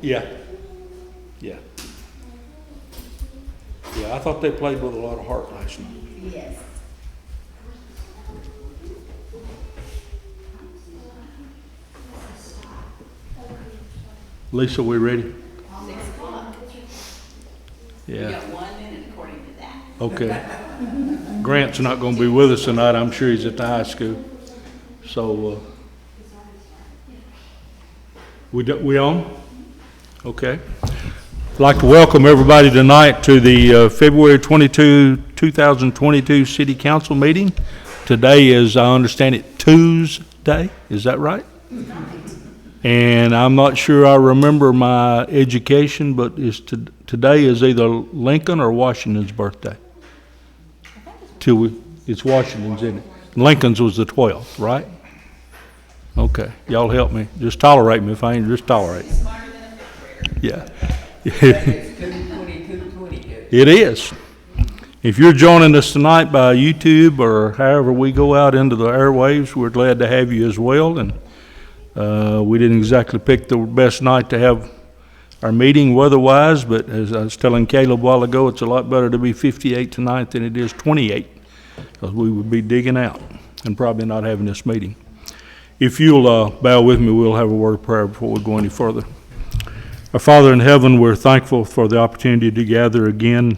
Yeah. Yeah. Yeah, I thought they played with a lot of heart last night. Yes. Lisa, we ready? 6 o'clock. We Yeah. got 1 minute according to that. Okay. Grant's not going to be with us tonight. I'm sure he's at the high school. So, we on? Okay. I'd like to welcome everybody tonight to the February 22, 2022 City Council meeting. Today is, I understand it, Tuesday. Is that right? And I'm not sure I remember my education, but today is either Lincoln or Washington's birthday. It's Washington's, isn't it? Lincoln's was the 12th, right? Okay, y'all help me. Just tolerate me if I ain't, just tolerate. Smarter than a fifth grader. Yeah. It's 2:22. It is. If you're joining us tonight by YouTube or however we go out into the airwaves, we're glad to have you as well. And we didn't exactly pick the best night to have our meeting weather-wise, but as I was telling Caleb a while ago, it's a lot better to be 58 tonight than it is 28, because we would be digging out and probably not having this meeting. If you'll bow with me, we'll have a word of prayer before we go any further. Our Father in heaven, we're thankful for the opportunity to gather again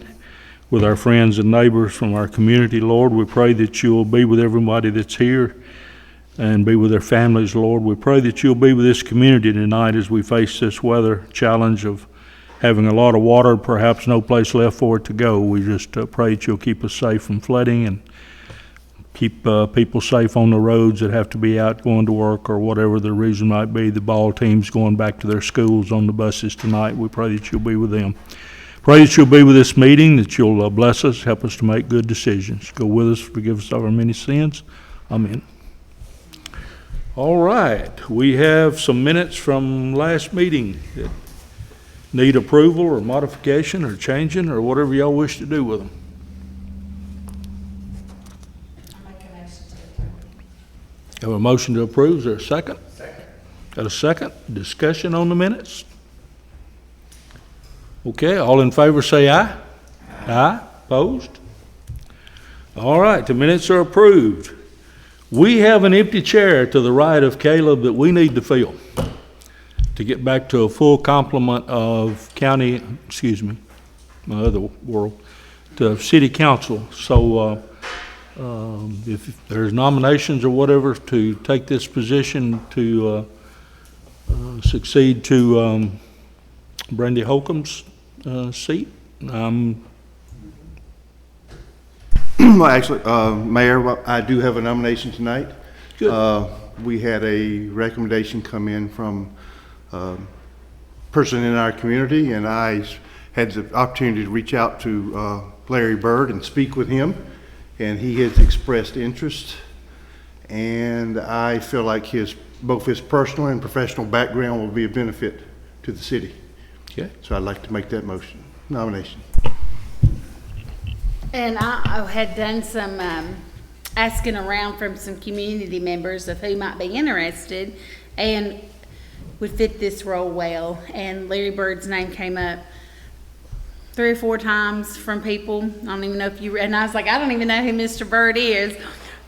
with our friends and neighbors from our community, Lord. We pray that you'll be with everybody that's here and be with their families, Lord. We pray that you'll be with this community tonight as we face this weather challenge of having a lot of water, perhaps no place left for it to go. We just pray that you'll keep us safe from flooding and keep people safe on the roads that have to be out going to work or whatever the reason might be. The ball teams going back to their schools on the buses tonight. We pray that you'll be with them. Pray that you'll be with this meeting, that you'll bless us, help us to make good decisions. Go with us, forgive us of our many sins. Amen. All right, we have some minutes from last meeting that need approval or modification or changing or whatever y'all wish to do with them. Have a motion to approve. Is there a second? Second. Got a second? Discussion on the minutes? Okay, all in favor say aye. Aye. Opposed? All right, the minutes are approved. We have an empty chair to the right of Caleb that we need to fill to get back to a full complement of my other world, to city council. So if there's nominations or whatever to take this position to succeed to Brandy Holcomb's seat, Well, actually, Mayor, I do have a nomination tonight. Good. We had a recommendation come in from a person in our community, and I had the opportunity to reach out to Larry Bird and speak with him, and he has expressed interest. And I feel like both his personal and professional background will be a benefit to the city. Okay. So I'd like to make that nomination. And I had done some asking around from some community members of who might be interested and would fit this role well. And Larry Bird's name came up 3 or 4 times from people. I don't even know if you, and I was like, I don't even know who Mr. Bird is.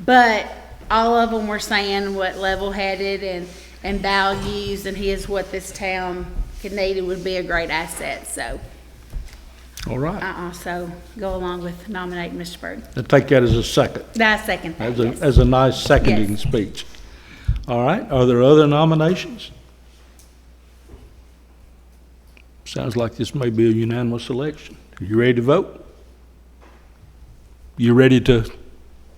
But all of them were saying what level-headed and values, and he is what this town could need and would be a great asset. So All right. I also go along with nominating Mr. Bird. I'll take that as a second, That's second. Yes. as a nice seconding Yes. speech. All right, are there other nominations? Sounds like this may be a unanimous election. Are you ready to vote? You ready to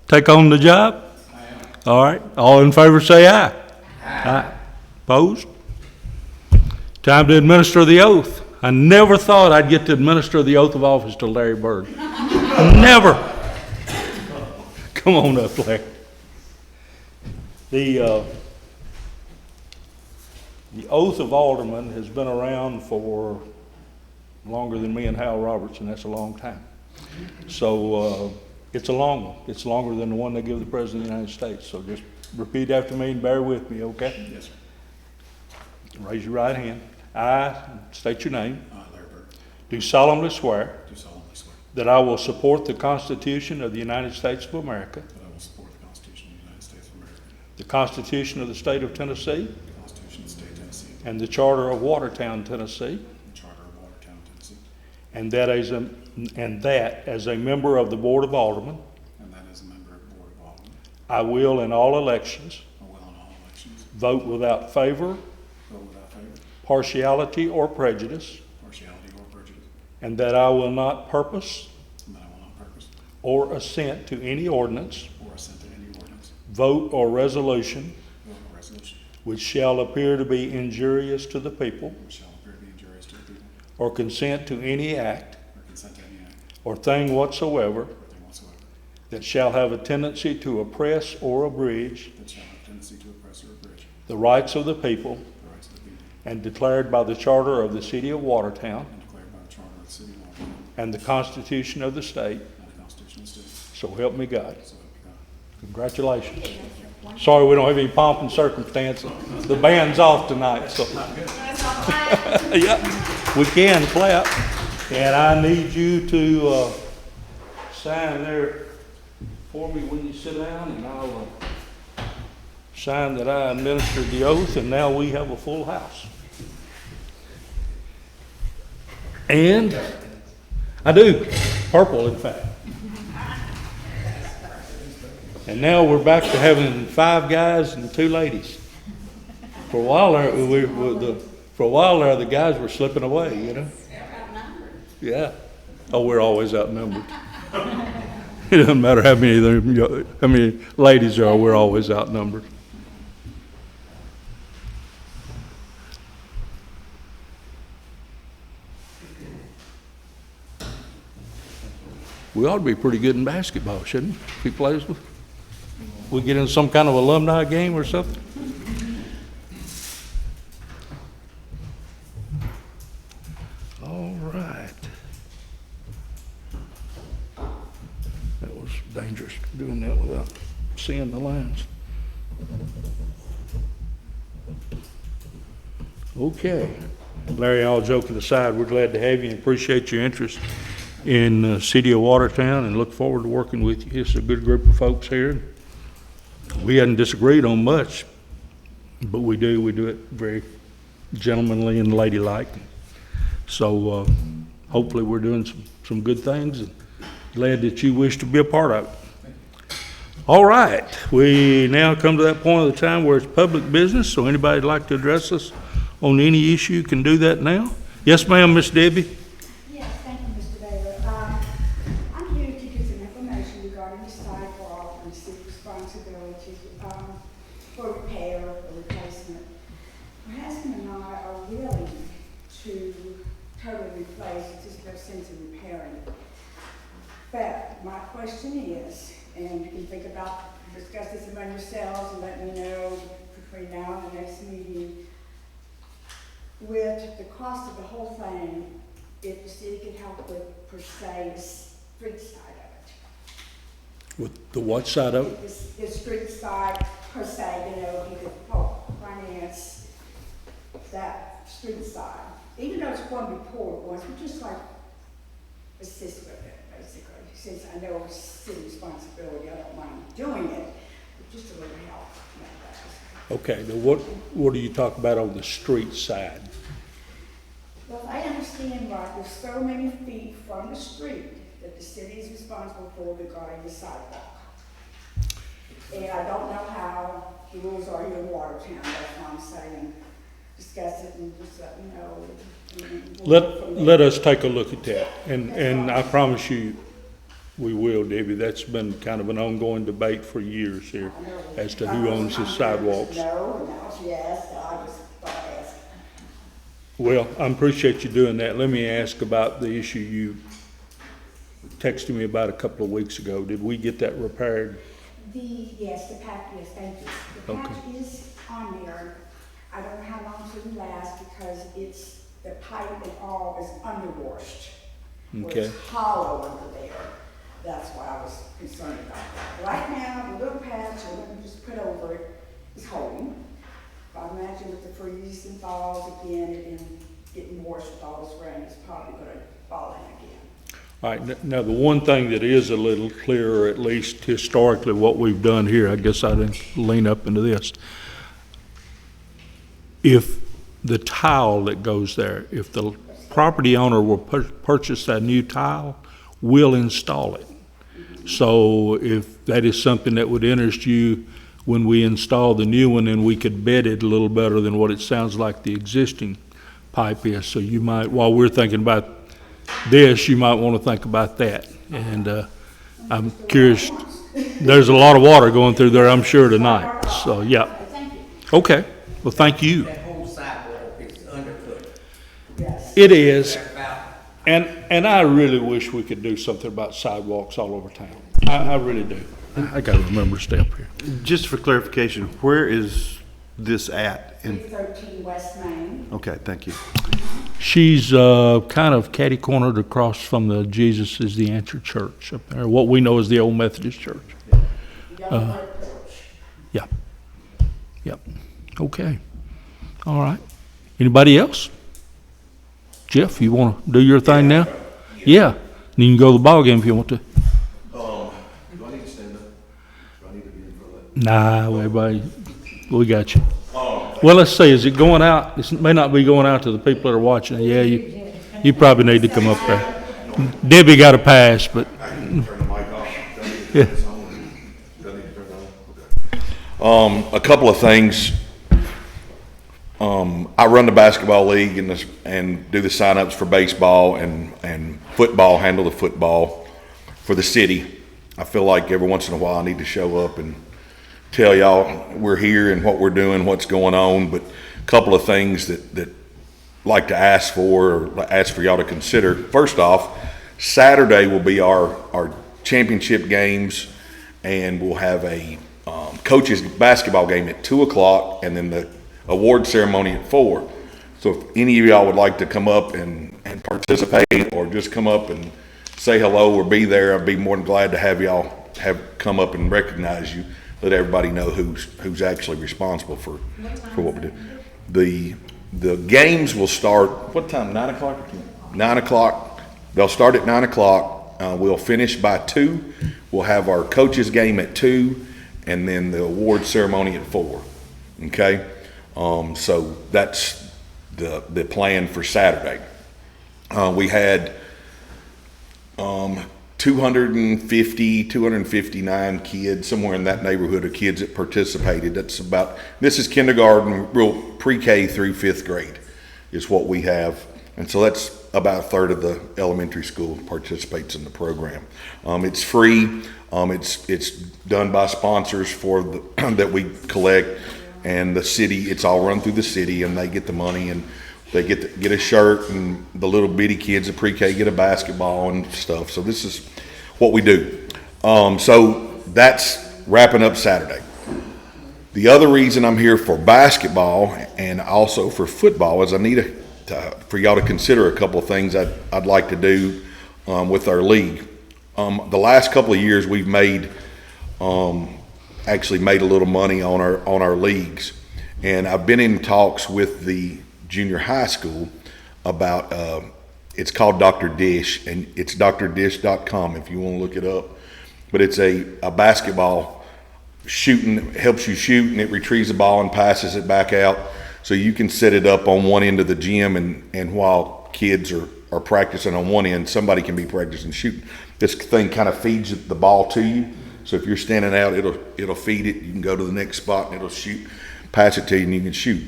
take on the job? I am. All right, all in favor say aye. Aye. Opposed? Time to administer the oath. I never thought I'd get to administer the oath of office to Larry Bird. Never. Come on up, Larry. The oath of alderman has been around for longer than me and Hal Roberts, and that's a long time. So it's a long one. It's longer than the one they give the President of the United States. So just repeat after me and bear with me, okay? Yes, sir. Raise your right hand. I, state your name, I, Larry Bird, do solemnly swear do solemnly swear that I will support the Constitution of the United States of America, that I will support the Constitution of the United States of America, the Constitution of the State of Tennessee, the Constitution of the State of Tennessee, and the Charter of Watertown, Tennessee, and the Charter of Watertown, Tennessee, and that as a member of the Board of Aldermen, and that as a member of the Board of Aldermen, I will in all elections I will in all elections vote without favor, vote without favor, partiality, or prejudice, partiality, or prejudice, and that I will not purpose and that I will not purpose or assent to any ordinance, or assent to any ordinance, vote, or resolution vote, or resolution which shall appear to be injurious to the people, which shall appear to be injurious to the people, or consent to any act or consent to any act or thing whatsoever or thing whatsoever that shall have a tendency to oppress or abridge that shall have a tendency to oppress or abridge the rights of the people, the rights of the people, and declared by the Charter of the City of Watertown and declared by the Charter of the City of Watertown and the Constitution of the state, and the Constitution of the State, so help me God. so help me God. Congratulations. Sorry we don't have any pomp and circumstance. The band's off tonight, so. Yeah, we can clap. And I need you to sign there for me when you sit down, and I'll sign that I administered the oath, and now we have a full house. And I do, purple in fact. And now we're back to having 5 guys and 2 ladies. For a while there, the guys were slipping away, you know? Yeah. Oh, we're always outnumbered. It doesn't matter how many ladies there are, we're always outnumbered. We ought to be pretty good in basketball, shouldn't we? If he plays with. We get in some kind of alumni game or something? All right. That was dangerous, doing that without seeing the lines. Okay. Larry, all joking aside, we're glad to have you and appreciate your interest in the City of Watertown and look forward to working with you. It's a good group of folks here. We hadn't disagreed on much, but we do it very gentlemanly and ladylike. So hopefully we're doing some good things, and glad that you wish to be a part of it. All right, we now come to that point of the time where it's public business, so anybody would like to address us on any issue can do that now. Yes, ma'am, Miss Debbie? Yes, thank you, Mr. Baylor. I'm here to give some information regarding the sidewalk and city responsibility for repair or replacement. My husband and I are willing to totally replace it, just no sense in repairing it. But my question is, and you can think about, discuss this among yourselves and let me know between now and the next meeting, with the cost of the whole thing, if the city could help with, per se, the street side of it. With the what side of it? The street side, per se, you know, if you could help finance that street side. Even though it's going to be poured once, but just like assist with it, basically. Since I know it's city responsibility, I don't mind doing it, but just a little help. Okay, now what do you talk about on the street side? Well, I understand, right, there's so many feet from the street that the city is responsible for regarding the sidewalk. And I don't know how the rules are here in Watertown, that's why I'm saying, discuss it and just let me know. Let us take a look at that, and I promise you, we will, Debbie. That's been kind of an ongoing debate for years here as to who owns the sidewalks. No, and now she asked, I just thought I'd ask. Well, I appreciate you doing that. Let me ask about the issue you texted me about a couple of weeks ago. Did we get that repaired? Yes, the patch, yes, thank you. The Okay. patch is on there. I don't know how long it will last because it's, the pipe and all is underwashed. Where Okay. It's hollow under there. That's why I was concerned about that. Right now, the little patch, or let me just put over it, is holding. I imagine with the freeze and falls again, and getting worse with all this rain, it's probably gonna fall in again. All right, now, the one thing that is a little clearer, at least historically, what we've done here, I guess I didn't lean up into this. If the tile that goes there, if the property owner will purchase that new tile, we'll install it. So if that is something that would interest you when we install the new one, then we could bed it a little better than what it sounds like the existing pipe is. So you might, while we're thinking about this, you might want to think about that. And I'm curious, there's a lot of water going through there, I'm sure, tonight. So, yeah. Thank you. Okay, well, thank you. That whole sidewalk is underfoot. Yes. It is, They're about, and I really wish we could do something about sidewalks all over town. I really do. I gotta remember to stay up here. Just for clarification, where is this at? In 313 West Main. Okay, thank you. She's kind of catty-cornered across from the Jesus is the Answer Church up there, what we know as the Old Methodist Church. Yellow Brick Porch. Yep. Yep. Okay. All right. Anybody else? Jeff, you want to do your thing now? Yeah. And you can go to the ballgame if you want to. Do I need to stand up? Do I need to be in front of that? Nah, everybody, we got you. Well, let's see, is it going out? It may not be going out to the people that are watching. Yeah, you probably need to come up there. Debbie got a pass, but Turn the mic off. Do I need to Yeah. turn this on? Do I need to turn it on? Okay. A couple of things. I run the basketball league and do the signups for baseball and football, handle the football for the city. I feel like every once in a while I need to show up and tell y'all we're here and what we're doing, what's going on. But a couple of things that like to ask for or ask for y'all to consider. First off, Saturday will be our championship games, and we'll have a coaches basketball game at 2:00, and then the award ceremony at 4. So if any of y'all would like to come up and participate, or just come up and say hello or be there, I'd be more than glad to have y'all come up and recognize you. Let everybody know who's actually responsible for what we do. The games will start, what time, 9 o'clock? 9 o'clock. They'll start at 9 o'clock. We'll finish by 2. We'll have our coaches game at 2, and then the award ceremony at 4. Okay? So that's the plan for Saturday. We had 259 kids, somewhere in that neighborhood of kids that participated. This is kindergarten, real pre-K through 5th grade is what we have. And so that's about a third of the elementary school participates in the program. It's free. It's done by sponsors that we collect, and the city, it's all run through the city, and they get the money, and they get a shirt, and the little bitty kids at pre-K get a basketball and stuff. So this is what we do. So that's wrapping up Saturday. The other reason I'm here for basketball and also for football is I need for y'all to consider a couple of things I'd like to do with our league. The last couple of years we've actually made a little money on our leagues, and I've been in talks with the junior high school about it's called Dr. Dish, and it's drdish.com if you want to look it up. But it's a basketball shooting, helps you shoot, and it retrieves the ball and passes it back out. So you can set it up on one end of the gym, and while kids are practicing on one end, somebody can be practicing shooting. This thing kind of feeds the ball to you. So if you're standing out, it'll feed it. You can go to the next spot and it'll shoot, pass it to you, and you can shoot.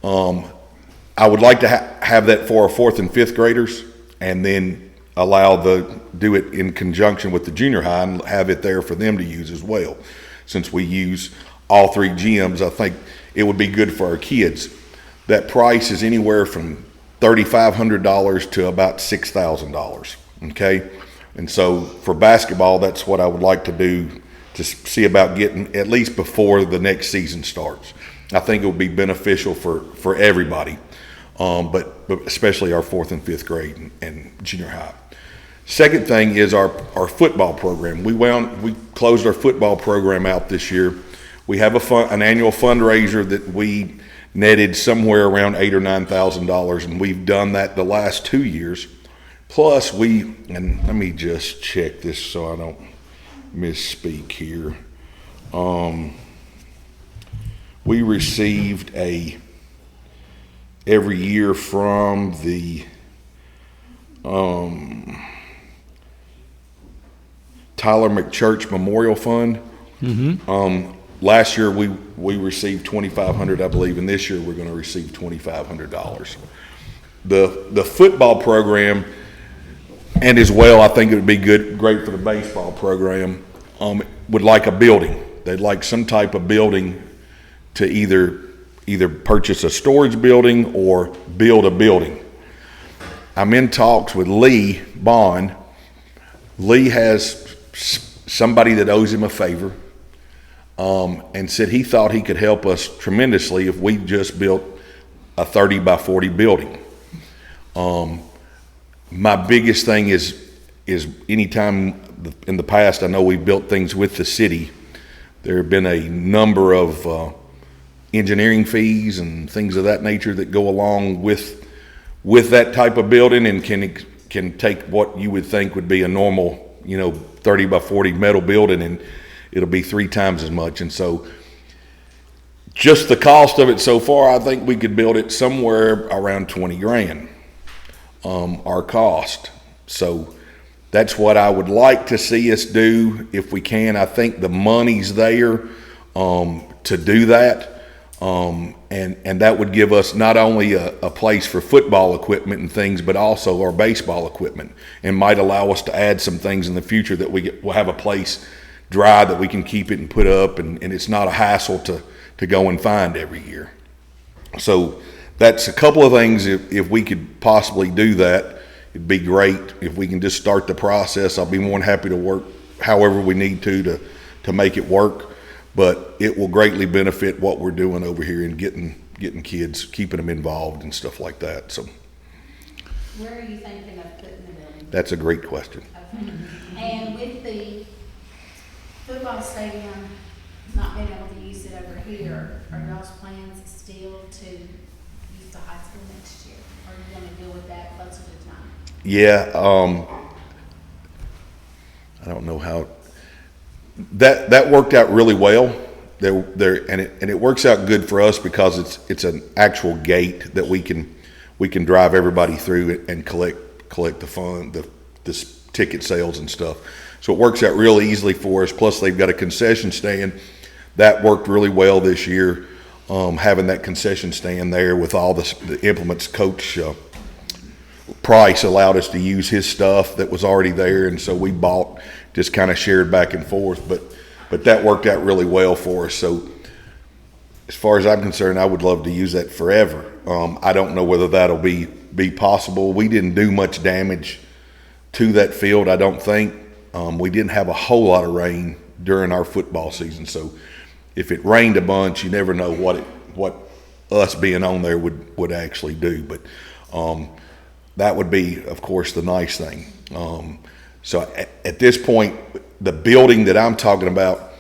I would like to have that for our 4th and 5th graders, and then do it in conjunction with the junior high and have it there for them to use as well. Since we use all 3 gyms, I think it would be good for our kids. That price is anywhere from $3,500 to about $6,000. Okay. And so for basketball, that's what I would like to do to see about getting at least before the next season starts. I think it would be beneficial for everybody, but especially our 4th and 5th grade and junior high. Second thing is our football program. We closed our football program out this year. we have an annual fundraiser that we netted somewhere around $8,000 or $9,000, and we've done that the last 2 years. Plus and let me just check this so I don't misspeak here. We received every year from the Tyler McChurch Memorial Fund. Last year we received $2,500, I believe, and this year we're going to receive $2,500. The football program, and as well, I think it would be great for the baseball program. Would like a building. They'd like some type of building to either purchase a storage building or build a building. I'm in talks with Lee Bond. Lee has somebody that owes him a favor, and said he thought he could help us tremendously if we just built a 30 by 40 building. My biggest thing is anytime in the past, I know we've built things with the city, there have been a number of engineering fees and things of that nature that go along with that type of building, and can take what you would think would be a normal 30 by 40 metal building, and it'll be 3 times as much. And so just the cost of it so far, I think we could build it somewhere around 20 grand, our cost. So that's what I would like to see us do if we can. I think the money's there to do that. And that would give us not only a place for football equipment and things, but also our baseball equipment, and might allow us to add some things in the future that we'll have a place dry that we can keep it and put up, and it's not a hassle to go and find every year. So that's a couple of things. If we could possibly do that, it'd be great. If we can just start the process, I'll be more than happy to work however we need to make it work. But it will greatly benefit what we're doing over here and getting kids, keeping them involved and stuff like that. So Where are you thinking of putting the building? that's a great question. And with the football stadium not being able to use it over here, are y'all's plans still to use the high school next year? Or are you gonna deal with that closer to time? Yeah, I don't know how that worked out really well. And it works out good for us because it's an actual gate that we can drive everybody through and collect the fund, the ticket sales and stuff. So it works out real easily for us. Plus they've got a concession stand that worked really well this year. Having that concession stand there with all the implements, Coach Price allowed us to use his stuff that was already there, and so we just kind of shared back and forth, but that worked out really well for us. So as far as I'm concerned, I would love to use that forever. I don't know whether that'll be possible. We didn't do much damage to that field, I don't think. We didn't have a whole lot of rain during our football season, so if it rained a bunch, you never know what us being on there would actually do. But that would be, of course, the nice thing. So at this point, the building that I'm talking about,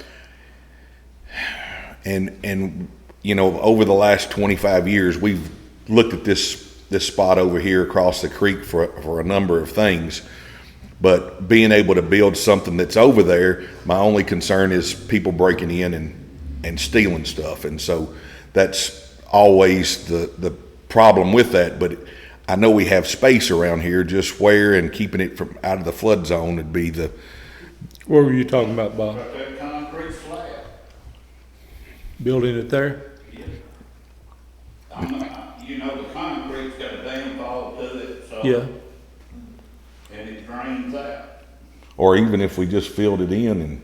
and over the last 25 years, we've looked at this spot over here across the creek for a number of things. But being able to build something that's over there, my only concern is people breaking in and stealing stuff. And so that's always the problem with that. But I know we have space around here, just where and keeping it from out of the flood zone would be the. What were you talking about, Bob? Got that concrete slab. Building it there? The concrete's got a downfall to it, so. Yeah. And it drains out. Or even if we just filled it in and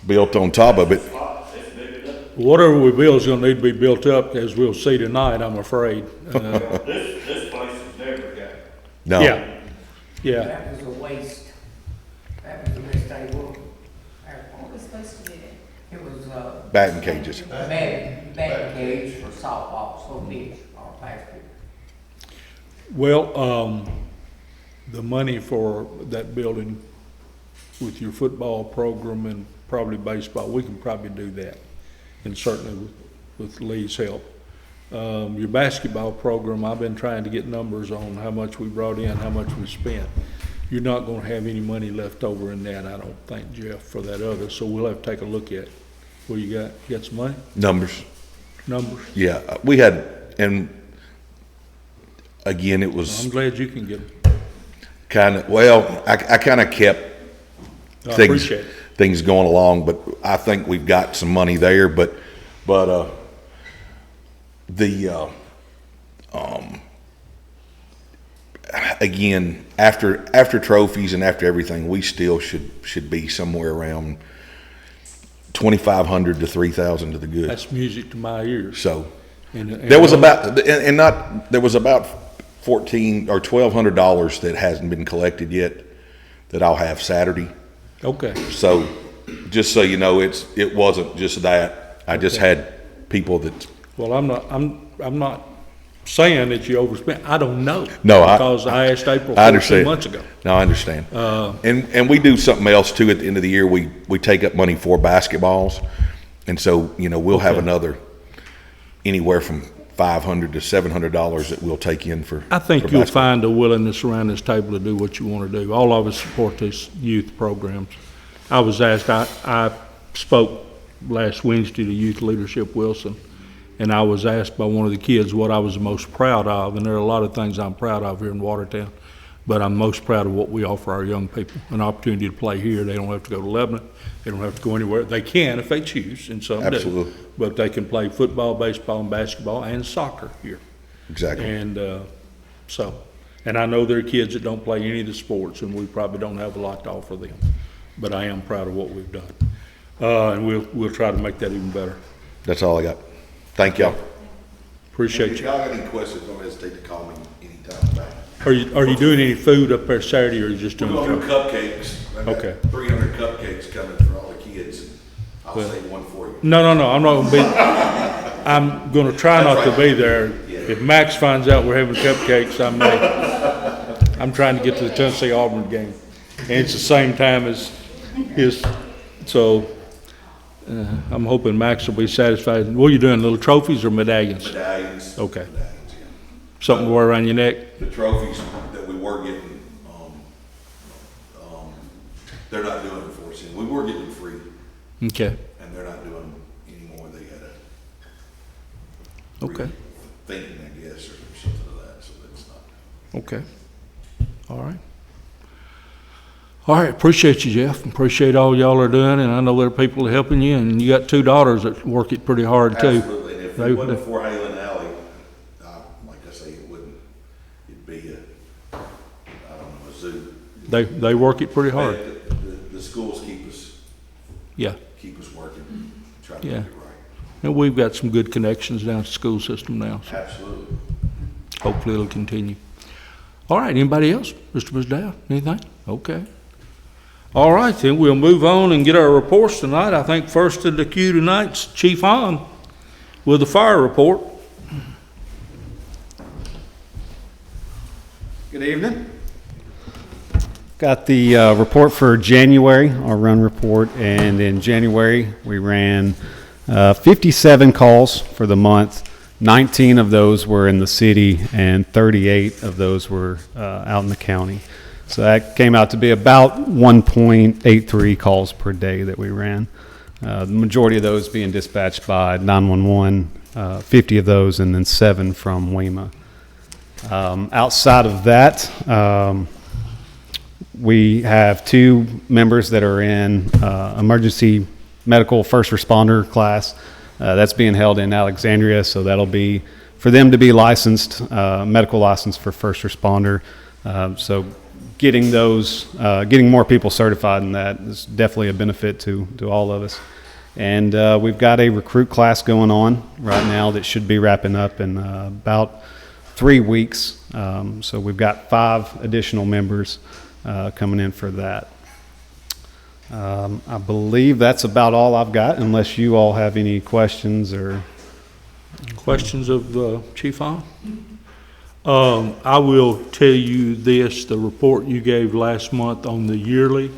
built on top of it. Spots, it's big enough. Whatever we build is gonna need to be built up, as we'll see tonight, I'm afraid. This place has never got. No. Yeah. That was a waste. That was a mistake. What was supposed to do it? It was, Batting cages. batting cage for softball, so beach or basketball. Well, the money for that building with your football program and probably baseball, we can probably do that. and certainly with Lee's help. Your basketball program, I've been trying to get numbers on how much we brought in, how much we spent. You're not gonna have any money left over in that, I don't think, Jeff, for that other, so we'll have to take a look at it. What you got? You got some money? Numbers. Numbers? Yeah, we had, and again, it was I'm glad you can get them. kind of, well, I kind of kept I things, appreciate it. things going along, but I think we've got some money there, but again, after trophies and after everything, we still should be somewhere around 2,500 to 3,000 to the good. That's music to my ears. So And there was about, and not, there was about $1,400 or $1,200 that hasn't been collected yet that I'll have Saturday. Okay, So just so you know, it wasn't just that. I just had people that, well, I'm not saying that you overspent, I don't know. No, Because I asked April I 14 understand. months ago. No, I understand. And we do something else too at the end of the year. We take up money for basketballs. And so, we'll have another anywhere from $500 to $700 that we'll take in for. I think for you'll basketball. find a willingness around this table to do what you want to do. All of us support these youth programs. I was asked, I spoke last Wednesday to Youth Leadership Wilson, and I was asked by one of the kids what I was the most proud of, and there are a lot of things I'm proud of here in Watertown, but I'm most proud of what we offer our young people, an opportunity to play here. They don't have to go to Lebanon. They don't have to go anywhere. They can if they choose, and some do. Absolutely. But they can play football, baseball, and basketball, and soccer here. Exactly. And and I know there are kids that don't play any of the sports, and we probably don't have a lot to offer them. But I am proud of what we've done. And we'll try to make that even better. That's all I got. Thank y'all. Appreciate If you. y'all got any questions, don't hesitate to call me anytime. Are you doing any food up there Saturday, or are you just We're doing? gonna do cupcakes. I got Okay. 300 cupcakes coming for all the kids. I'll Well- save one for you. No, I'm not gonna be, I'm gonna try not to be there. If Max finds out we're having cupcakes, I'm trying to get to the Tennessee Auburn game. And it's the same time as his, so, I'm hoping Max will be satisfied. What are you doing, little trophies or medallions? Medallions. Okay. Medallions, yeah. Something to wear around your neck? The trophies that we were getting, they're not doing it for us. We were getting free, Okay, and they're not doing them anymore. They had a okay, thinking, I guess, or something of that, so that's not. okay. All right. All right, appreciate you, Jeff. Appreciate all y'all are doing, and I know there are people helping you, and you got two daughters that work it pretty hard too. Absolutely, and if They- it wasn't for Halen Alley, like I say, it'd be I don't know, a zoo. They work it pretty hard. The schools keep us Yeah, working, trying to Yeah. make it right. and we've got some good connections down to the school system now, so Absolutely. hopefully it'll continue. All right, anybody else? Mr. Bisdow, anything? Okay. All right, then we'll move on and get our reports tonight. I think first in the queue tonight's Chief Hahn with the fire report. Good evening. Got the report for January, our run report, and in January we ran 57 calls for the month. 19 of those were in the city and 38 of those were out in the county. So that came out to be about 1.83 calls per day that we ran. The majority of those being dispatched by 911, 50 of those, and then 7 from WEMA. Outside of that, we have 2 members that are in emergency medical first responder class. That's being held in Alexandria, so that'll be for them to be licensed, medical license for first responder. So getting more people certified in that is definitely a benefit to all of us. And we've got a recruit class going on right now that should be wrapping up in about 3 weeks. So we've got 5 additional members coming in for that. I believe that's about all I've got, unless you all have any questions or. Questions of Chief Hahn? I will tell you this, the report you gave last month on the yearly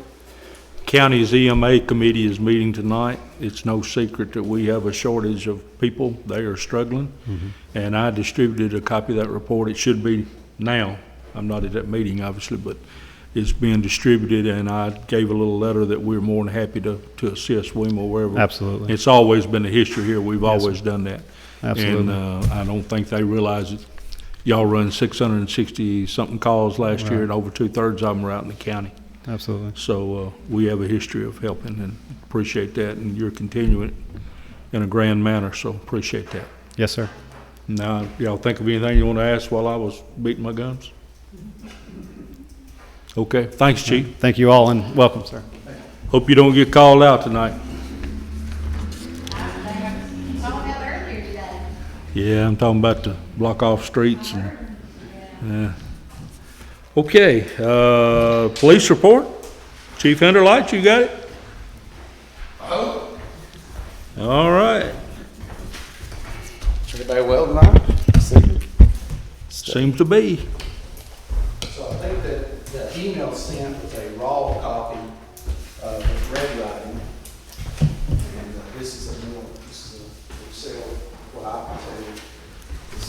county's EMA committee is meeting tonight. It's no secret that we have a shortage of people. They are struggling. And I distributed a copy of that report. It should be now. I'm not at that meeting, obviously, but it's being distributed, and I gave a little letter that we're more than happy to assist WEMA wherever. Absolutely. It's always been the history here. We've always done that. Absolutely. And I don't think they realize it. Y'all run 660-something calls last year, and over 2/3 of them are out in the county. Absolutely. So we have a history of helping, and appreciate that, and you're continuing it in a grand manner, so appreciate that. Yes, sir. Now, y'all think of anything you want to ask while I was beating my gums? Okay, thanks, Chief. Thank you all, and welcome, sir. Hope you don't get called out tonight. Called out earlier today. Yeah, I'm talking about the block off streets and, yeah. Okay, police report. Chief Enderlight, you got it? All right. Everybody well tonight? Seems to be. So I think that the email sent was a raw copy of red writing. And this is a Excel, what I can tell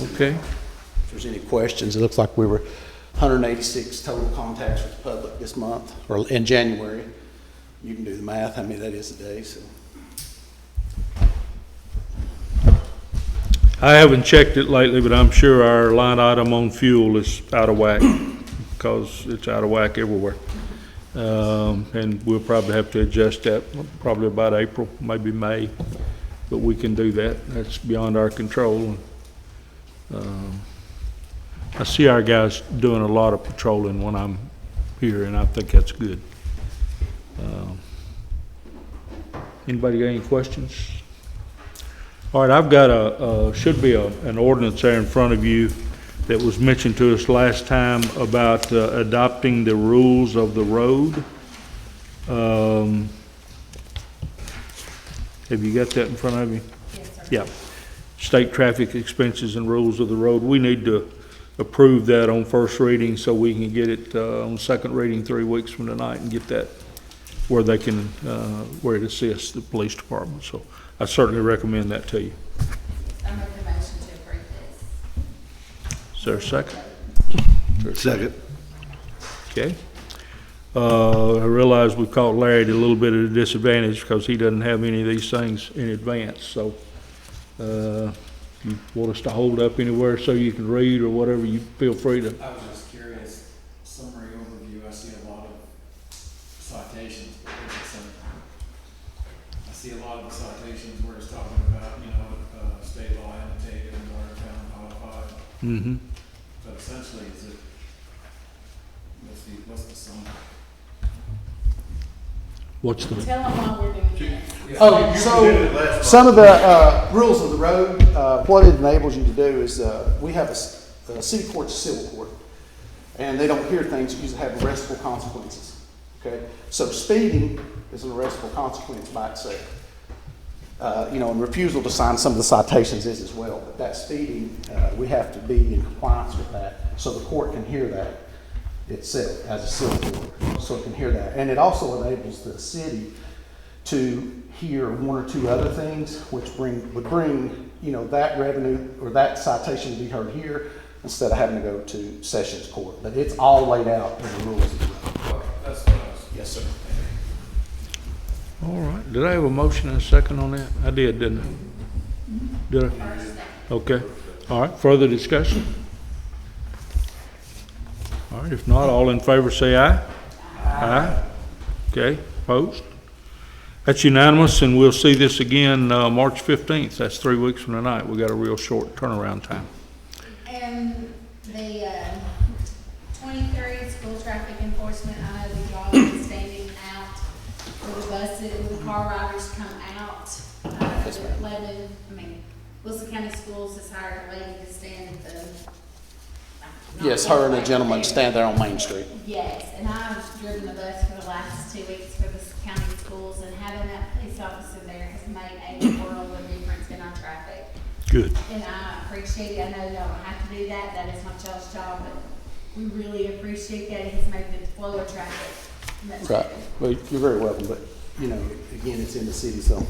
you. Okay. If there's any questions, it looks like we were 186 total contacts with the public this month, or in January. You can do the math, how many that is a day, so. I haven't checked it lately, but I'm sure our line item on fuel is out of whack, because it's out of whack everywhere. And we'll probably have to adjust that probably about April, maybe May, but we can do that. That's beyond our control. I see our guys doing a lot of patrolling when I'm here, and I think that's good. Anybody got any questions? All right, I've got should be an ordinance there in front of you that was mentioned to us last time about adopting the rules of the road. Have you got that in front of you? Yes, sir. Yeah. State traffic expenses and rules of the road. We need to approve that on first reading so we can get it on second reading 3 weeks from tonight and get that where they can, where it assists the police department. So I certainly recommend that to you. I make the motion to approve this. Is there a second? Second. Okay. I realize we caught Larry at a little bit of a disadvantage because he doesn't have any of these things in advance. So you want us to hold up anywhere so you can read or whatever, you feel free to. I was just curious, summary overview, I see a lot of citations. But I see a lot of the citations where it's talking about, state law annotated and Watertown codified. Mm-hmm. But essentially, what's the summary? What's the, Tell them why we're doing this. Oh, so some of the rules of the road, what it enables you to do is we have a city court's civil court, and they don't hear things that usually have arrestable consequences. Okay, so speeding is an arrestable consequence by itself. And refusal to sign some of the citations is as well. But that speeding, we have to be in compliance with that, so the court can hear that itself as a civil court, so it can hear that. And it also enables the city to hear one or two other things, which would bring that revenue or that citation to be heard here instead of having to go to Sessions Court. But it's all laid out in the rules. Okay, that's what I was. Yes, sir. all right. Did I have a motion and a second on that? I did, didn't I? Did I? Okay. All right, further discussion? All right, if not, all in favor say aye. Aye. Okay, opposed? That's unanimous, and we'll see this again March 15th. That's 3 weeks from tonight. We got a real short turnaround time. And the 23 school traffic enforcement, I know that y'all have been standing out for the buses, the car riders come out. Wilson County Schools has hired a lady to stand at the. Yes, her and a gentleman stand there on Main Street. Yes, and I've driven the bus for the last 2 weeks for the county schools, and having that police officer there has made a world of difference in our traffic. Good. And I appreciate it. I know y'all don't have to do that. That is my y'all's job, but we really appreciate that. It has made the flow of traffic Right, well, you're very welcome, but, you know, again, it's in the city, so,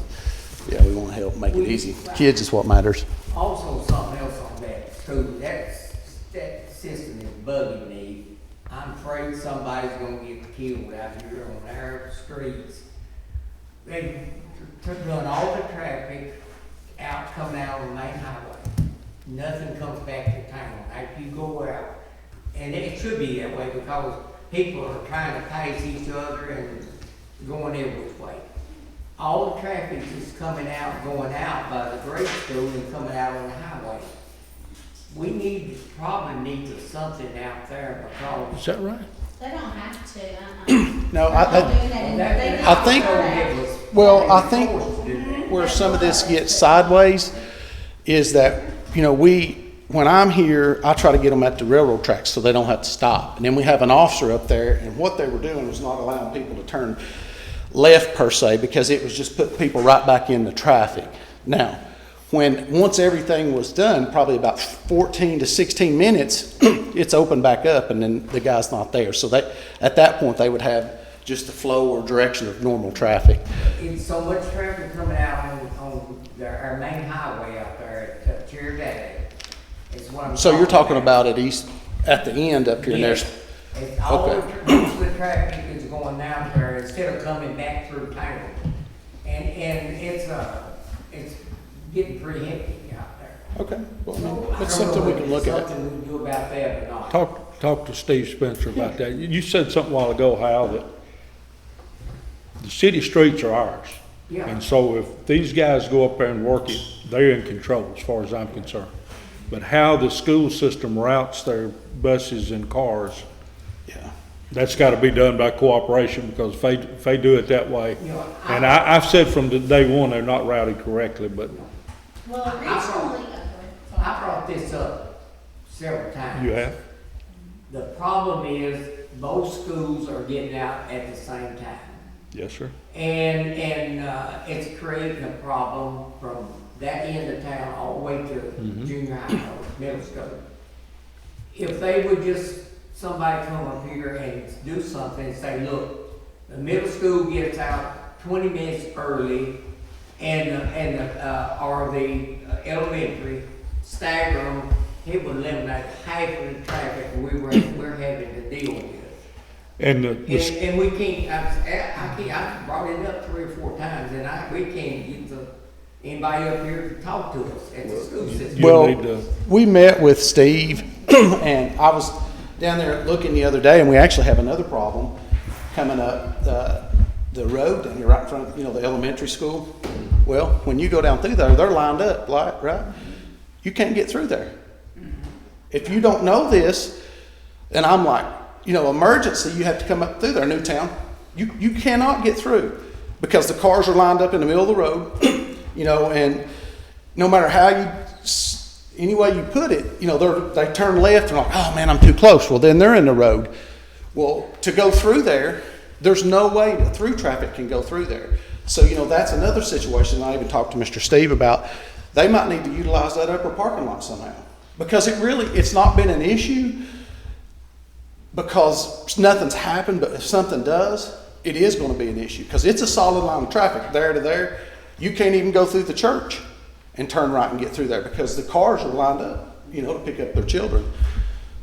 yeah, we wanna help make it easy. Kids is what matters. Also, something else on that school, that system is bugging me. I'm afraid somebody's gonna get killed out here on our streets. They run all the traffic out, coming out on the main highway. Nothing comes back to town after you go out. And it should be that way because people are trying to pass each other and going every which way. All the traffic is coming out, going out by the grade school and coming out on the highway. We probably need to something out there because. Is that right? They don't have to, No, I think, well, I think where some of this gets sideways is that, you know, when I'm here, I try to get them at the railroad tracks so they don't have to stop. And then we have an officer up there, and what they were doing was not allowing people to turn left per se, because it was just putting people right back into traffic. Now, once everything was done, probably about 14 to 16 minutes, it's opened back up, and then the guy's not there. So at that point, they would have just the flow or direction of normal traffic. It's so much traffic coming out on our main highway out there at Cherry Valley. It's what I'm. So you're talking about at the end up here, and there's, It's all most of the traffic is going down there instead of coming back through town. And it's getting pretty hectic out there. okay, well, I mean, So, that's I don't something know we if can it's look at. something we can do about that or not. Talk to Steve Spencer about that. You said something a while ago, Hal, that the city streets are ours. Yeah. And so if these guys go up there and work it, they're in control as far as I'm concerned. But how the school system routes their buses and cars, Yeah. that's gotta be done by cooperation, because if they do it that way, You know, and I've said from the day one, they're not routed correctly, but well, originally, I brought this up several times. you have. The problem is both schools are getting out at the same time. Yes, sir. And it's creating a problem from that end of town all the way to junior high or middle school. If they would somebody come up here and do something and say, look, the middle school gets out 20 minutes early or the elementary, stagger them, it would eliminate half of the traffic we're having to deal with. And And we can't, I brought it up 3 or 4 times, and we can't get anybody up here to talk to us at the school system. You'll need Well, to- we met with Steve, and I was down there looking the other day, and we actually have another problem coming up, the road down here right in front of, the elementary school. Well, when you go down through there, they're lined up, right? You can't get through there. If you don't know this, and I'm like, emergency, you have to come up through there, Newtown. You cannot get through because the cars are lined up in the middle of the road, and no matter how any way you put it, they turn left and like, oh man, I'm too close. Well, then they're in the road. Well, to go through there, there's no way through traffic can go through there. So, that's another situation I even talked to Mr. Steve about. They might need to utilize that upper parking lot somehow because it's not been an issue because nothing's happened, but if something does, it is going to be an issue because it's a solid line of traffic there to there. You can't even go through the church and turn right and get through there because the cars are lined up, to pick up their children.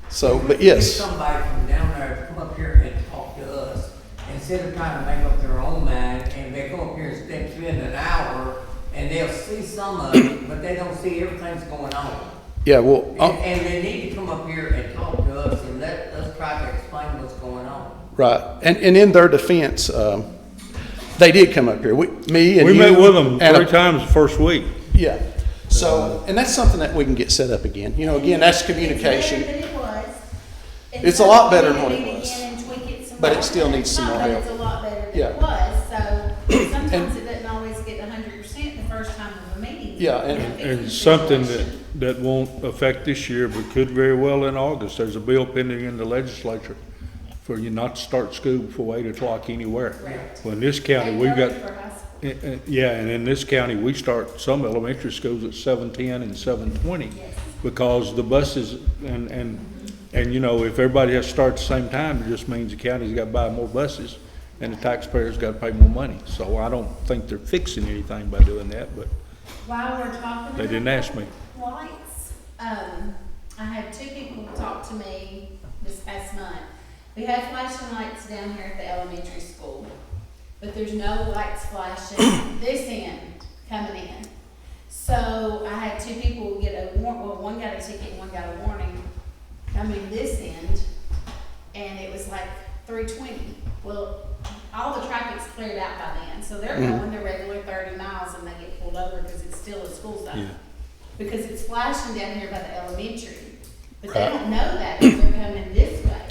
So, but Get yes. somebody from down there to come up here and talk to us instead of trying to make up their own mind, and they come up here and spend an hour and they'll see some of it, but they don't see everything's going on. Yeah, well, And they need to come up here and talk to us and let us try to explain what's going on. right. And in their defense, they did come up here. We met with them and 3 times the first week. Yeah. So, and that's something that we can get set up again. Again, that's communication. It's better than it was. It's a lot better than what it We'll was. again and tweak it some But it more. still needs some Not more that help. It's a lot better than Yeah. it was, so sometimes it doesn't always get 100% the first time of a meeting. Yeah, And something that won't affect this year, but could very well in August. There's a bill pending in the legislature for you not to start school before 8 o'clock anywhere. Well, in this county, we've got, For high school. yeah, and in this county, we start some elementary schools at 7:10 and 7:20 because the buses and if everybody has to start at the same time, it just means the county's got to buy more buses and the taxpayers gotta pay more money. So I don't think they're fixing anything by doing that, but While we're talking they about didn't ask me. lights, I had two people talk to me this past month. We have flashing lights down here at the elementary school, but there's no lights flashing this end coming in. So I had two people get a one got a ticket and one got a warning coming this end, and it was like 320. Well, all the traffic's cleared out by then, so they're going their regular 30 miles and they get pulled over because it's still a school zone. Yeah. Because it's flashing down here by the elementary, but they don't know that if they're coming this way.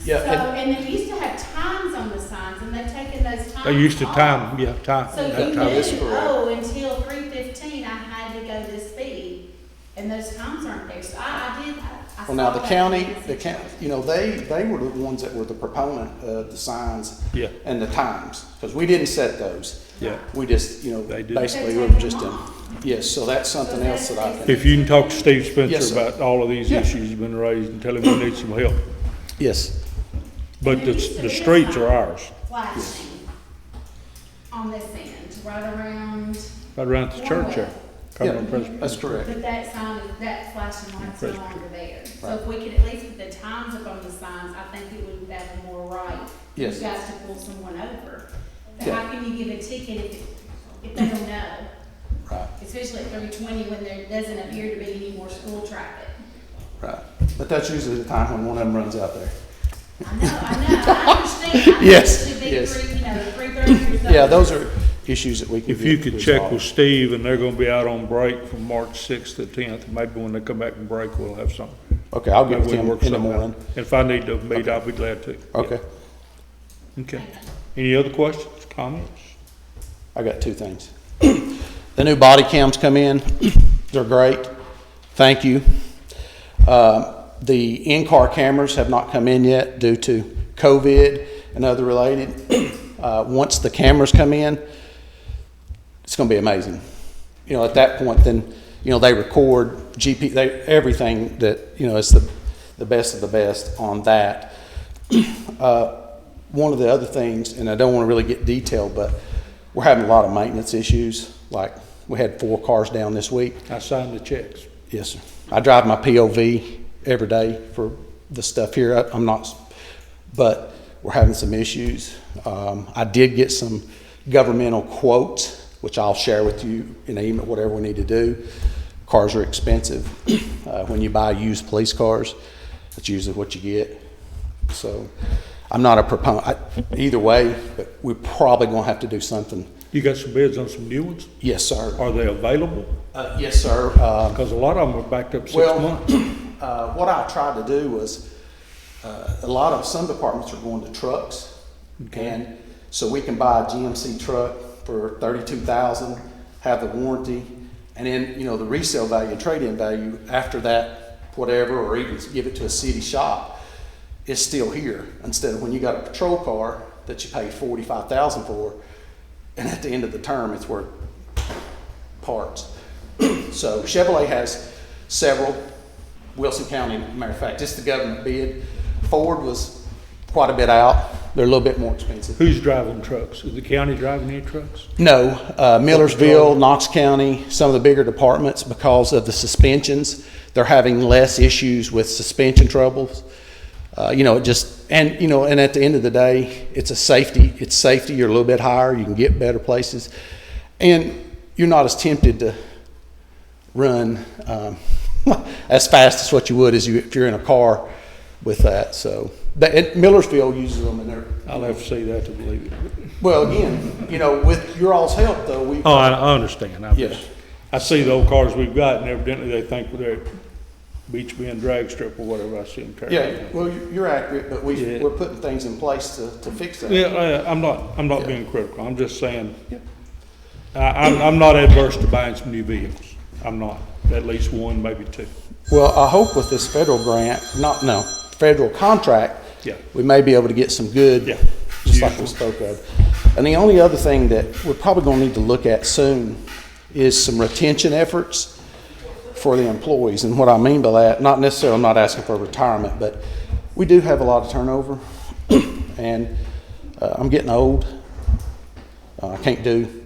Yeah, So, and they used to have times on the signs, and they've taken those times They used to off. time, yeah, time. So that you time. knew, oh, until 3:15, I had to go this speed, and those times aren't there, so I did, I Well, now, saw the that county, message. you know, they were the ones that were the proponent of the signs Yeah. and the times, because we didn't set those. Yeah. We just, you know, They did. basically, They we take were just them in, off. yes, so that's something else that I think. If you can talk to Steve Yes, Spencer sir. about all of these Yeah. issues you've been raised and tell him we need some help. Yes, But the streets are ours, Flashing on this end, right around, right around the church there. coming on Presbyterian. that's correct. but that sign, that flashing light's no Presbyterian. longer there. So Right. if we could at least put the times up on the signs, I think it would have more right. for Yes. You guys to pull someone over. But Yeah. how can you give a ticket if they don't know? Right, Especially at 3:20 when there doesn't appear to be any more school traffic. right. But that's usually the time when one of them runs out there. I understand. Yes, It should be yes. 3:30 or something. Yeah, those are issues that we can. If you get could check resolved. with Steve, and they're gonna be out on break from March 6th to 10th, maybe when they come back from break, we'll have something. Okay, I'll get Maybe with we can him work in the something out. morning. If I need to meet, I'll be glad to. Okay, Okay. Any other questions, comments? I got two things. The new body cams come in, they're great, thank you. The in-car cameras have not come in yet due to COVID and other related. Once the cameras come in, it's gonna be amazing. You know, at that point, then, you know, they record everything that, you know, is the best of the best on that. One of the other things, and I don't wanna really get detailed, but we're having a lot of maintenance issues. Like, we had 4 cars down this week. I signed the checks. Yes, sir. I drive my POV every day for the stuff here. I'm not, but we're having some issues. I did get some governmental quotes, which I'll share with you in an email, whatever we need to do. Cars are expensive. When you buy used police cars, that's usually what you get. So I'm not a proponent, either way, but we're probably gonna have to do something. You got some bids on some new ones? Yes, sir. Are they available? Yes, sir. Because a lot of them are backed up 6 Well, months. What I tried to do was, some departments are going to trucks. Okay. And so we can buy a GMC truck for $32,000, have the warranty, and then, you know, the resale value, trade-in value, after that, whatever, or even give it to a city shop, is still here. Instead of when you got a patrol car that you pay $45,000 for, and at the end of the term, it's worth parts. So Chevrolet has several. Wilson County, matter of fact, just the government bid. Ford was quite a bit out. They're a little bit more expensive. Who's driving trucks? Is the county driving any trucks? No, Millersville, Knox County, some of the bigger departments, because of the suspensions, they're having less issues with suspension troubles. You know, and at the end of the day, it's safety. You're a little bit higher. You can get better places, and you're not as tempted to run as fast as what you would if you're in a car with that. So Millersville uses them, and they're. I'll have to see that to believe it. Well, again, you know, with your all's help, though, we. Oh, I understand. Yes. I see the old cars we've got, and evidently they think they're at Beach Bend drag strip or whatever. I see them tearing Yeah, down. well, you're accurate, but Yeah. we're putting things in place to fix that. Yeah, I'm not Yeah. being critical. I'm just saying, I'm not adverse to buying some new vehicles. I'm not. At least one, maybe two. Well, I hope with this federal federal contract, Yeah. we may be able to get some good, Yeah. just like we spoke of. And the only other thing that we're probably gonna need to look at soon is some retention efforts for the employees. And what I mean by that, not necessarily, I'm not asking for retirement, but we do have a lot of turnover. And I'm getting old. I can't do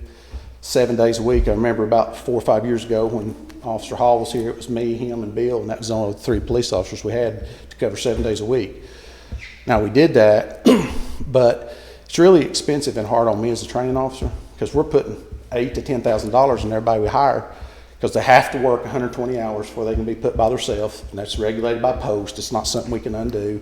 7 days a week. I remember about 4 or 5 years ago when Officer Hall was here, it was me, him, and Bill, and that was the only 3 police officers we had to cover 7 days a week. Now, we did that, but it's really expensive and hard on me as a training officer because we're putting $8,000 to $10,000 in everybody we hire because they have to work 120 hours before they can be put by themselves, and that's regulated by post. It's not something we can undo.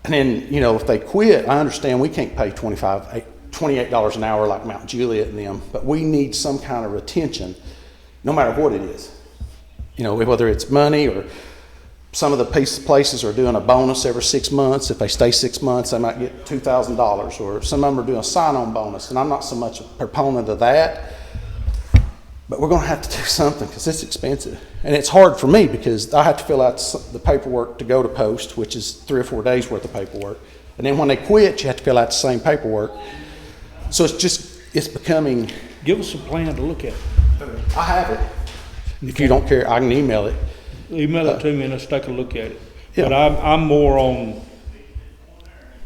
And then, you know, if they quit, I understand we can't pay $28 an hour like Mount Juliet and them, but we need some kind of retention, no matter what it is. You know, whether it's money or some of the places are doing a bonus every 6 months. If they stay 6 months, they might get $2,000, or some of them are doing a sign-on bonus, and I'm not so much a proponent of that, but we're going to have to do something because it's expensive. And it's hard for me because I have to fill out the paperwork to go to post, which is 3 or 4 days worth of paperwork. And then when they quit, you have to fill out the same paperwork. So it's becoming. Give us a plan to look at. I have it. If you don't care, I can email it. Email it to me and let's take a look at it. Yeah. But I'm more on,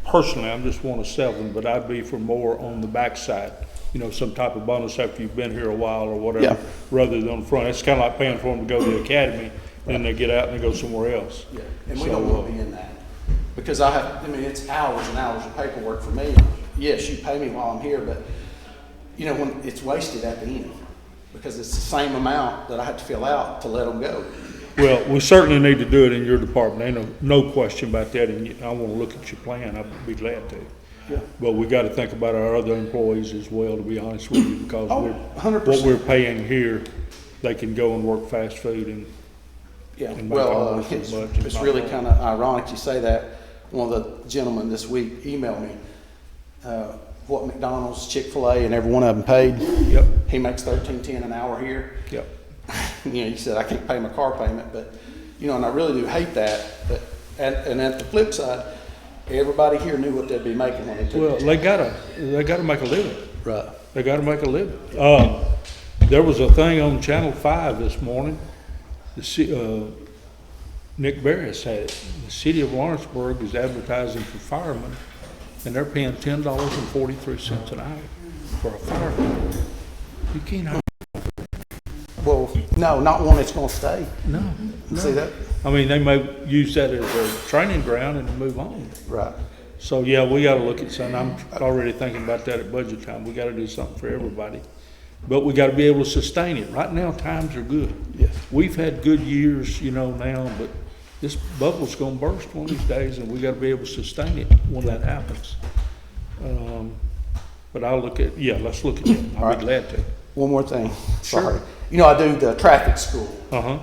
personally, I'm just one of 7, but I'd be for more on the backside. You know, some type of bonus after you've been here a while or whatever, Yeah. rather than on the front. It's kind of like paying for them to go to the academy, then they get out and they go somewhere else. Yeah, and we So, don't want to be in that. Because it's hours and hours of paperwork for me. Yes, you pay me while I'm here, but, you know, when it's wasted at the end. Because it's the same amount that I have to fill out to let them go. Well, we certainly need to do it in your department. Ain't no question about that, and I want to look at your plan. I'd be glad to. Yeah. But we got to think about our other employees as well, to be honest with you, because Oh, 100%. what we're paying here, they can go and work fast food and Yeah, and make well, almost as much, if it's not really more. kind of ironic you say that. One of the gentlemen this week emailed me what McDonald's, Chick-fil-A, and every one of them paid. Yep, He makes $13.10 an hour here. yep. You know, he said, I can't pay my car payment, but, you know, and I really do hate that. But, and at the flip side, everybody here knew what they'd be making when they took Well, the they gotta make a living. Right. They gotta make a living. There was a thing on Channel 5 this morning. Nick Barris had it. The city of Lawrenceburg is advertising for firemen, and they're paying $10.43 an hour for a fireman. You can't hire. Well, no, not one that's going to stay. No. See that? I mean, they may use that as a training ground and move on. Right. So, yeah, we gotta look at something. I'm already thinking about that at budget time. We gotta do something for everybody. But we gotta be able to sustain it. Right now, times are good. Yes. We've had good years, you know, now, but this bubble's gonna burst one of these days, and we gotta be able to sustain it when that happens. But let's look at it. All I'll right. be glad to. One more thing. Sure. Sorry. You know, I do the traffic school. Uh-huh.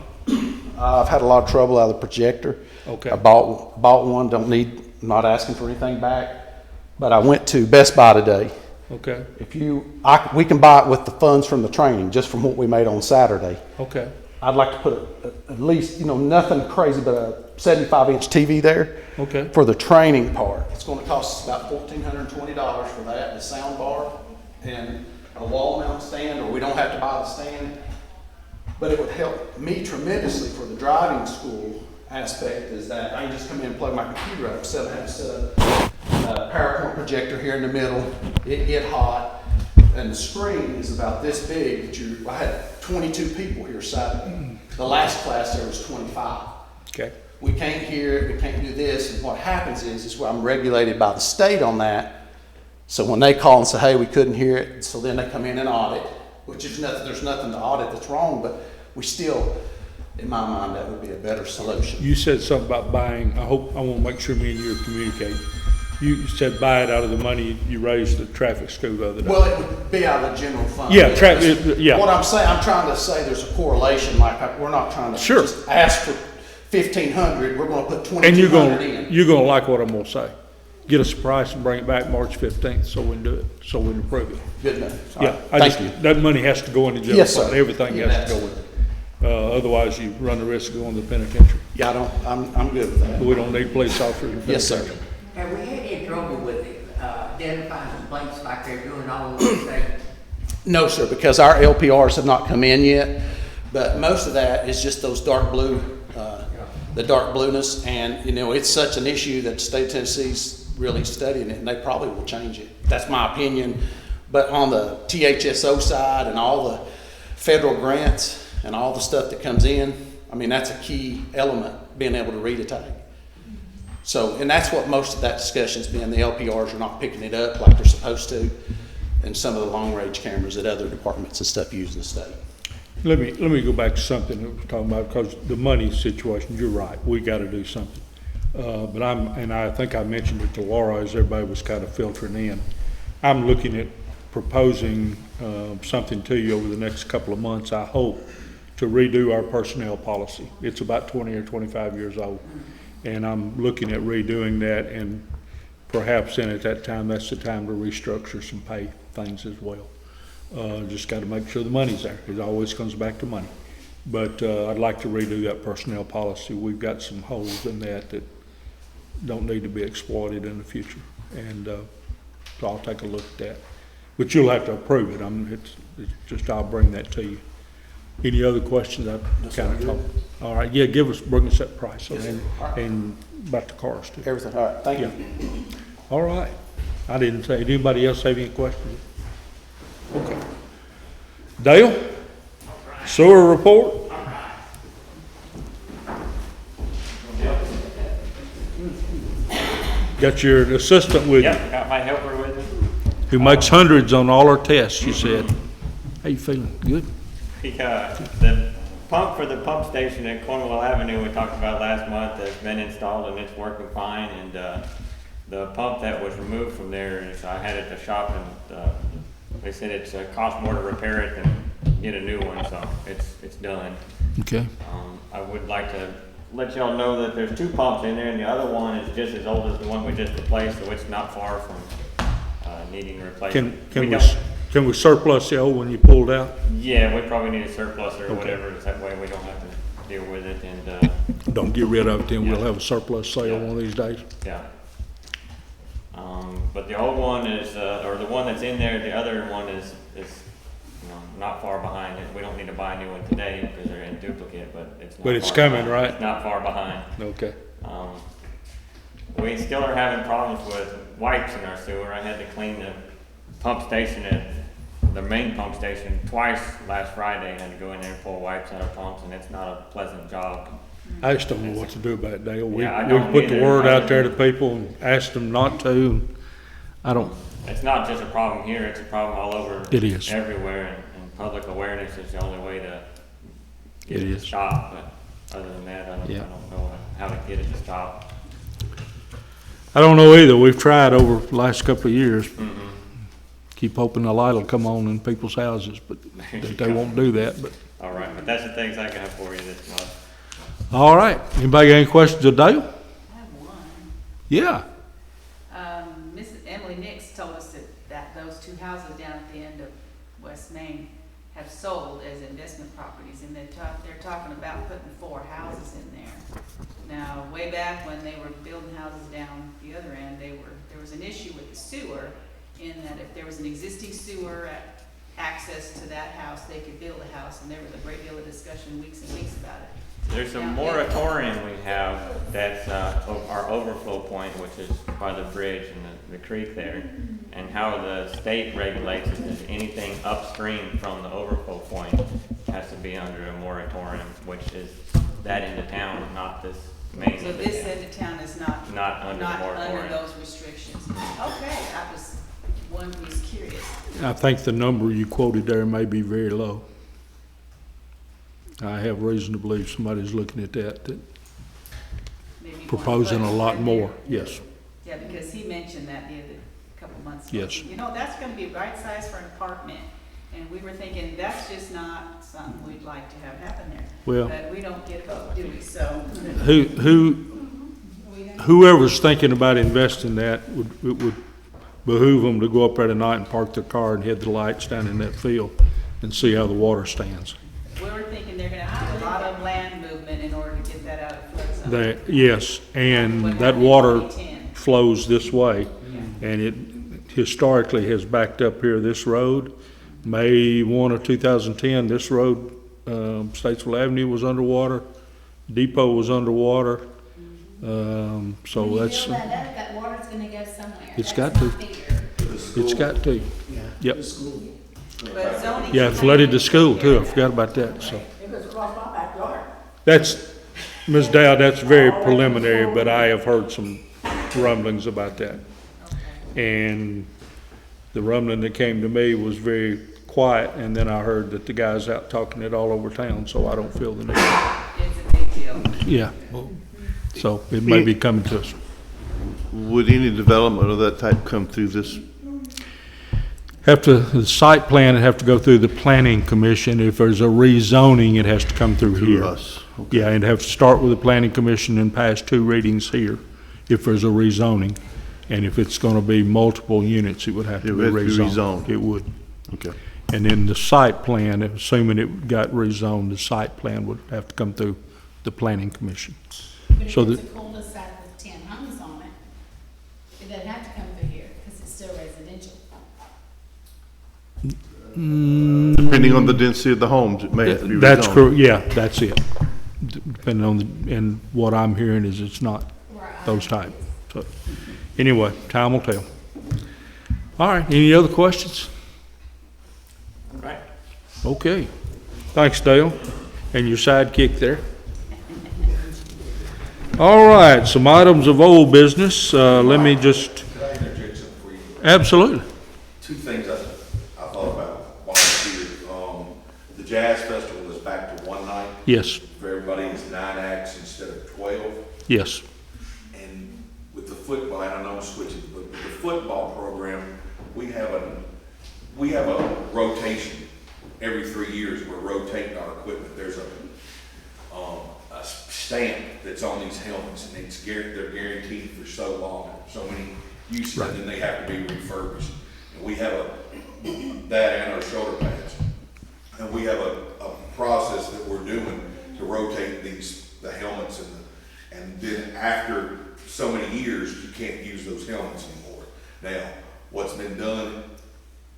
I've had a lot of trouble out of the projector. Okay. I bought one, not asking for anything back, but I went to Best Buy today. Okay, We can buy it with the funds from the training, just from what we made on Saturday. okay, I'd like to put at least, you know, nothing crazy, but a 75-inch TV there okay. for the training part. It's going to cost us about $1,420 for that, the sound bar and a wall mount stand, or we don't have to buy the stand. But it would help me tremendously for the driving school aspect, is that I can just come in and plug my computer up, instead of having to set up a PowerPoint projector here in the middle. It get hot, and the screen is about this big. I had 22 people here Saturday. The last class there was 25. Okay. We can't hear it, we can't do this, and what happens is where I'm regulated by the state on that. So when they call and say, hey, we couldn't hear it, so then they come in and audit, which is nothing, there's nothing to audit that's wrong, but we still, in my mind, that would be a better solution. You said something about buying. I want to make sure me and you are communicating. You said buy it out of the money you raised the traffic school the other day. Well, it would be out of the general fund. Yeah, yeah. What I'm saying, I'm trying to say there's a correlation, we're not trying to Sure. just ask for 1,500, we're gonna put And 2,200 in. you're gonna like what I'm gonna say. Get us a price and bring it back March 15th so we can do it, so we can approve it. Good enough. All Yeah, right. Thank you. that money has to go in the general Yes, fund. sir. Everything Yeah, has to go that's- with it. Otherwise you run the risk of going to the penitentiary. Yeah, I'm good with that. We don't need police officers in the Yes, sir. penitentiary. Have we had any trouble with identifying complaints like they're doing all over the state? No, sir, because our LPRs have not come in yet, but most of that is just those dark blue, the dark blueness, and, you know, it's such an issue that the state of Tennessee's really studying it, and they probably will change it. That's my opinion. But on the THSO side and all the federal grants and all the stuff that comes in, I mean, that's a key element, being able to read a tag. So, and that's what most of that discussion's been. The LPRs are not picking it up like they're supposed to, and some of the long-range cameras that other departments and stuff use in the state. Let me go back to something that we're talking about, because the money situation, you're right, we gotta do something. But I think I mentioned it to Laura as everybody was kind of filtering in. I'm looking at proposing, something to you over the next couple of months, I hope, to redo our personnel policy. It's about 20 or 25 years old. And I'm looking at redoing that, and perhaps then at that time, that's the time to restructure some pay things as well. Just gotta make sure the money's there. It always comes back to money. But, I'd like to redo that personnel policy. We've got some holes in that don't need to be exploited in the future. And, so I'll take a look at that. But you'll have to approve it. It's just, I'll bring that to you. Any other questions? I've kind of talked. All right, yeah, bring us that price and about the cars too. Everything, all right, thank you. All right. I didn't say, did anybody else have any questions? Okay. Dale? Sewer report? Got your assistant with you, Yep, got my helper with me. who makes hundreds on all our tests, you said. How you feeling? Good? Because the pump for the pump station at Cornwall Avenue we talked about last month has been installed and it's working fine. And the pump that was removed from there is, I had it at the shop, and they said it's cost more to repair it than get a new one, so it's done. Okay. I would like to let y'all know that there's 2 pumps in there, and the other one is just as old as the one we just replaced, so it's not far from needing replacement. Can we surplus the old one you pulled out? Yeah, we probably need a surplus or Okay. whatever, that way we don't have to deal with it, and, Don't get rid of it, then we'll Yeah. have a surplus sale Yeah. one of these days. yeah. But the old one is, or the one that's in there, the other one is, not far behind it. We don't need to buy a new one today because they're in duplicate, but it's not. But it's far coming, behind. right? It's not far behind. Okay. We still are having problems with wipes in our sewer. I had to clean the pump station the main pump station twice last Friday. I had to go in there and pull wipes out of pumps, and it's not a pleasant job. I just don't know what to do about it, Dale. We Yeah, I don't put the either. word out there to people and asked them not to. And I don't, It's not just a problem here, it's a problem all over. It is. Everywhere, and public awareness is the only way to get It it to is. stop, but other than that, I don't know how to get it to stop. I don't know either. We've tried over the last couple of years. Keep hoping the light will come on in people's houses, but they won't do that, but. All right, but that's the things I got for you this month. All right. Anybody got any questions of Dale? I have one. Yeah. Miss Emily Nix told us that those 2 houses down at the end of West Main have sold as investment properties, and they're talking about putting 4 houses in there. Now, way back when they were building houses down the other end, there was an issue with the sewer, in that if there was an existing sewer access to that house, they could build a house, and there was a great deal of discussion, weeks and weeks about it. There's a Now, moratorium we have that's our overflow point, which is by the bridge and the creek there, and how the state regulates it is anything upstream from the overflow point has to be under a moratorium, which is that end of town, not this main So end of this town. end of town is not. Not under the moratorium. those restrictions. Okay, I was one who was curious. I think the number you quoted there may be very low. I have reason to believe somebody's looking at that Maybe you proposing wanna a put lot in more. there. Yes. Yeah, because he mentioned that the other couple months ago. Yes. You know, that's gonna be right size for an apartment, and we were thinking, that's just not something we'd like to have happen there. Well- But we don't get a vote, do we? So. Whoever's thinking about investing that, it would behoove them to go up there tonight and park their car and hit the lights down in that field and see how the water stands. We were thinking they're gonna have a lot of land movement in order to get that out of flood zone. Yes, and What that happened in water 2010. flows this way, and it historically has backed up here this road. May 1 of 2010, this road, Statesville Avenue was underwater, Depot was underwater, So When you that's, build that up, that water's gonna go somewhere. It's That's got my to. fear. it's got to. Yep. But zoning. Yeah, it flooded the school too. I forgot about that, so. It was across my backyard. That's, Ms. Dowd, that's very preliminary, but I have heard some rumblings about that. And the rumbling that came to me was very quiet, and then I heard that the guy's out talking it all over town, so I don't feel the need. It's a big deal. Yeah. So it may be coming to us. Would any development of that type come through this? The site plan would have to go through the planning commission. If there's a rezoning, it has to come through here. us? Yeah, and have to start with the planning commission and pass 2 readings here if there's a rezoning. And if it's gonna be multiple units, it would have to be It would have to be rezoned. rezoned. It would. Okay. And then the site plan, assuming it got rezoned, the site plan would have to come through the planning commission. But if So it's a that- cul-de-sac with 10 homes on it, it doesn't have to come through here, because it's still residential. Depending on the density of the homes, it may have to be rezoned. That's correct, yeah, that's it. Depending on, and what I'm hearing is it's not those type. So, anyway, time will tell. All right, any other questions? Right. Okay. Thanks, Dale, and your sidekick there. All right, some items of old business. Let me just, Could I interject something for you? absolutely. 2 things I thought about while I was here. The Jazz Festival is back to one night. Yes, For everybody, it's 9 acts instead of 12. yes. And with the football, and I know I'm switching, but with the football program, we have a rotation. Every 3 years, we're rotating our equipment. There's a stamp that's on these helmets, and they're guaranteed for so long, so many uses, and then they have to be refurbished. And we have that and our shoulder pads. And we have a process that we're doing to rotate the helmets and then after so many years, you can't use those helmets anymore. Now, what's been done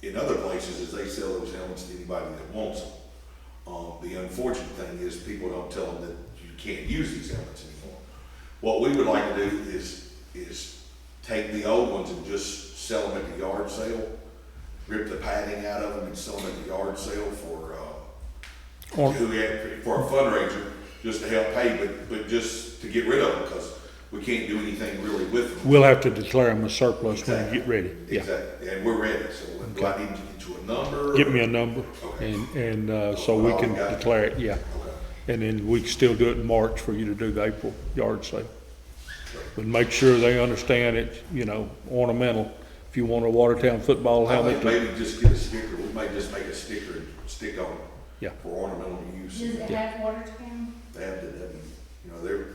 in other places is they sell those helmets to anybody that wants them. The unfortunate thing is people don't tell them that you can't use these helmets anymore. What we would like to do is take the old ones and just sell them at the yard sale, rip the padding out of them and sell them at the yard sale for a fundraiser, just to help pay, but just to get rid of them, because we can't do anything really with them. We'll have to declare them a surplus when you get ready. Yeah. Exactly, and we're ready, so do I need to get you a number? Give me a number, Okay. and so we can declare it, yeah. Okay. And then we can still do it in March for you to do the April yard sale. But make sure they understand it, ornamental. If you want a Watertown football I helmet, think maybe just get a sticker, we may just make a sticker and stick on it. Yeah. For ornamental use. Does it have Watertown? They have to, they're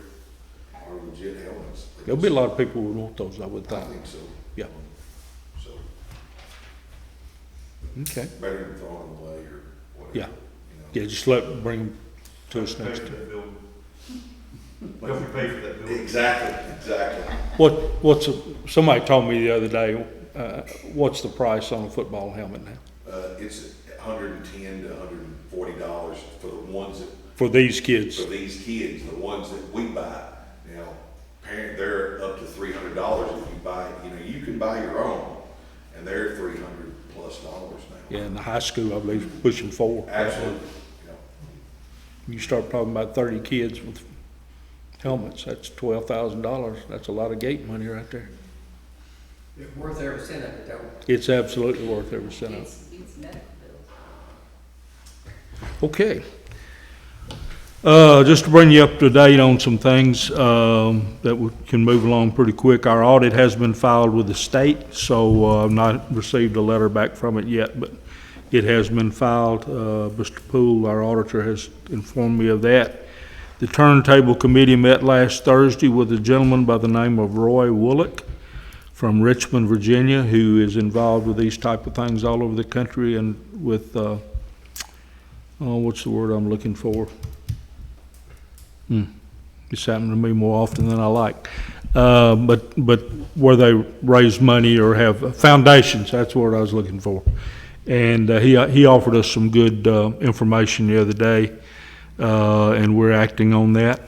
legit helmets. there'll be a lot of people who want those, I would I think. think so. Yeah. So, Okay. better than throwing them away or whatever. Yeah. Yeah, just bring them to us next time. Exactly. Somebody told me the other day, what's the price on a football helmet now? It's $110 to $140 for the ones that, For these kids? for these kids, the ones that we buy. Now, they're up to $300 if you buy, you can buy your own, and they're $300+ now. Yeah, in the high school, I believe, pushing 4. Absolutely, You start talking about 30 kids with helmets, that's $12,000. That's a lot of gate money right there. It's worth every cent of it, though. It's absolutely worth every cent of it. It's medical bills. Okay. Just to bring you up to date on some things that we can move along pretty quick. Our audit has been filed with the state, so I've not received a letter back from it yet, but it has been filed. Mr. Poole, our auditor, has informed me of that. The Turntable Committee met last Thursday with a gentleman by the name of Roy Woollick from Richmond, Virginia, who is involved with these type of things all over the country and with, what's the word I'm looking for? It's happened to me more often than I like. But where they raise money or have foundations, that's the word I was looking for. And he offered us some good information the other day, and we're acting on that.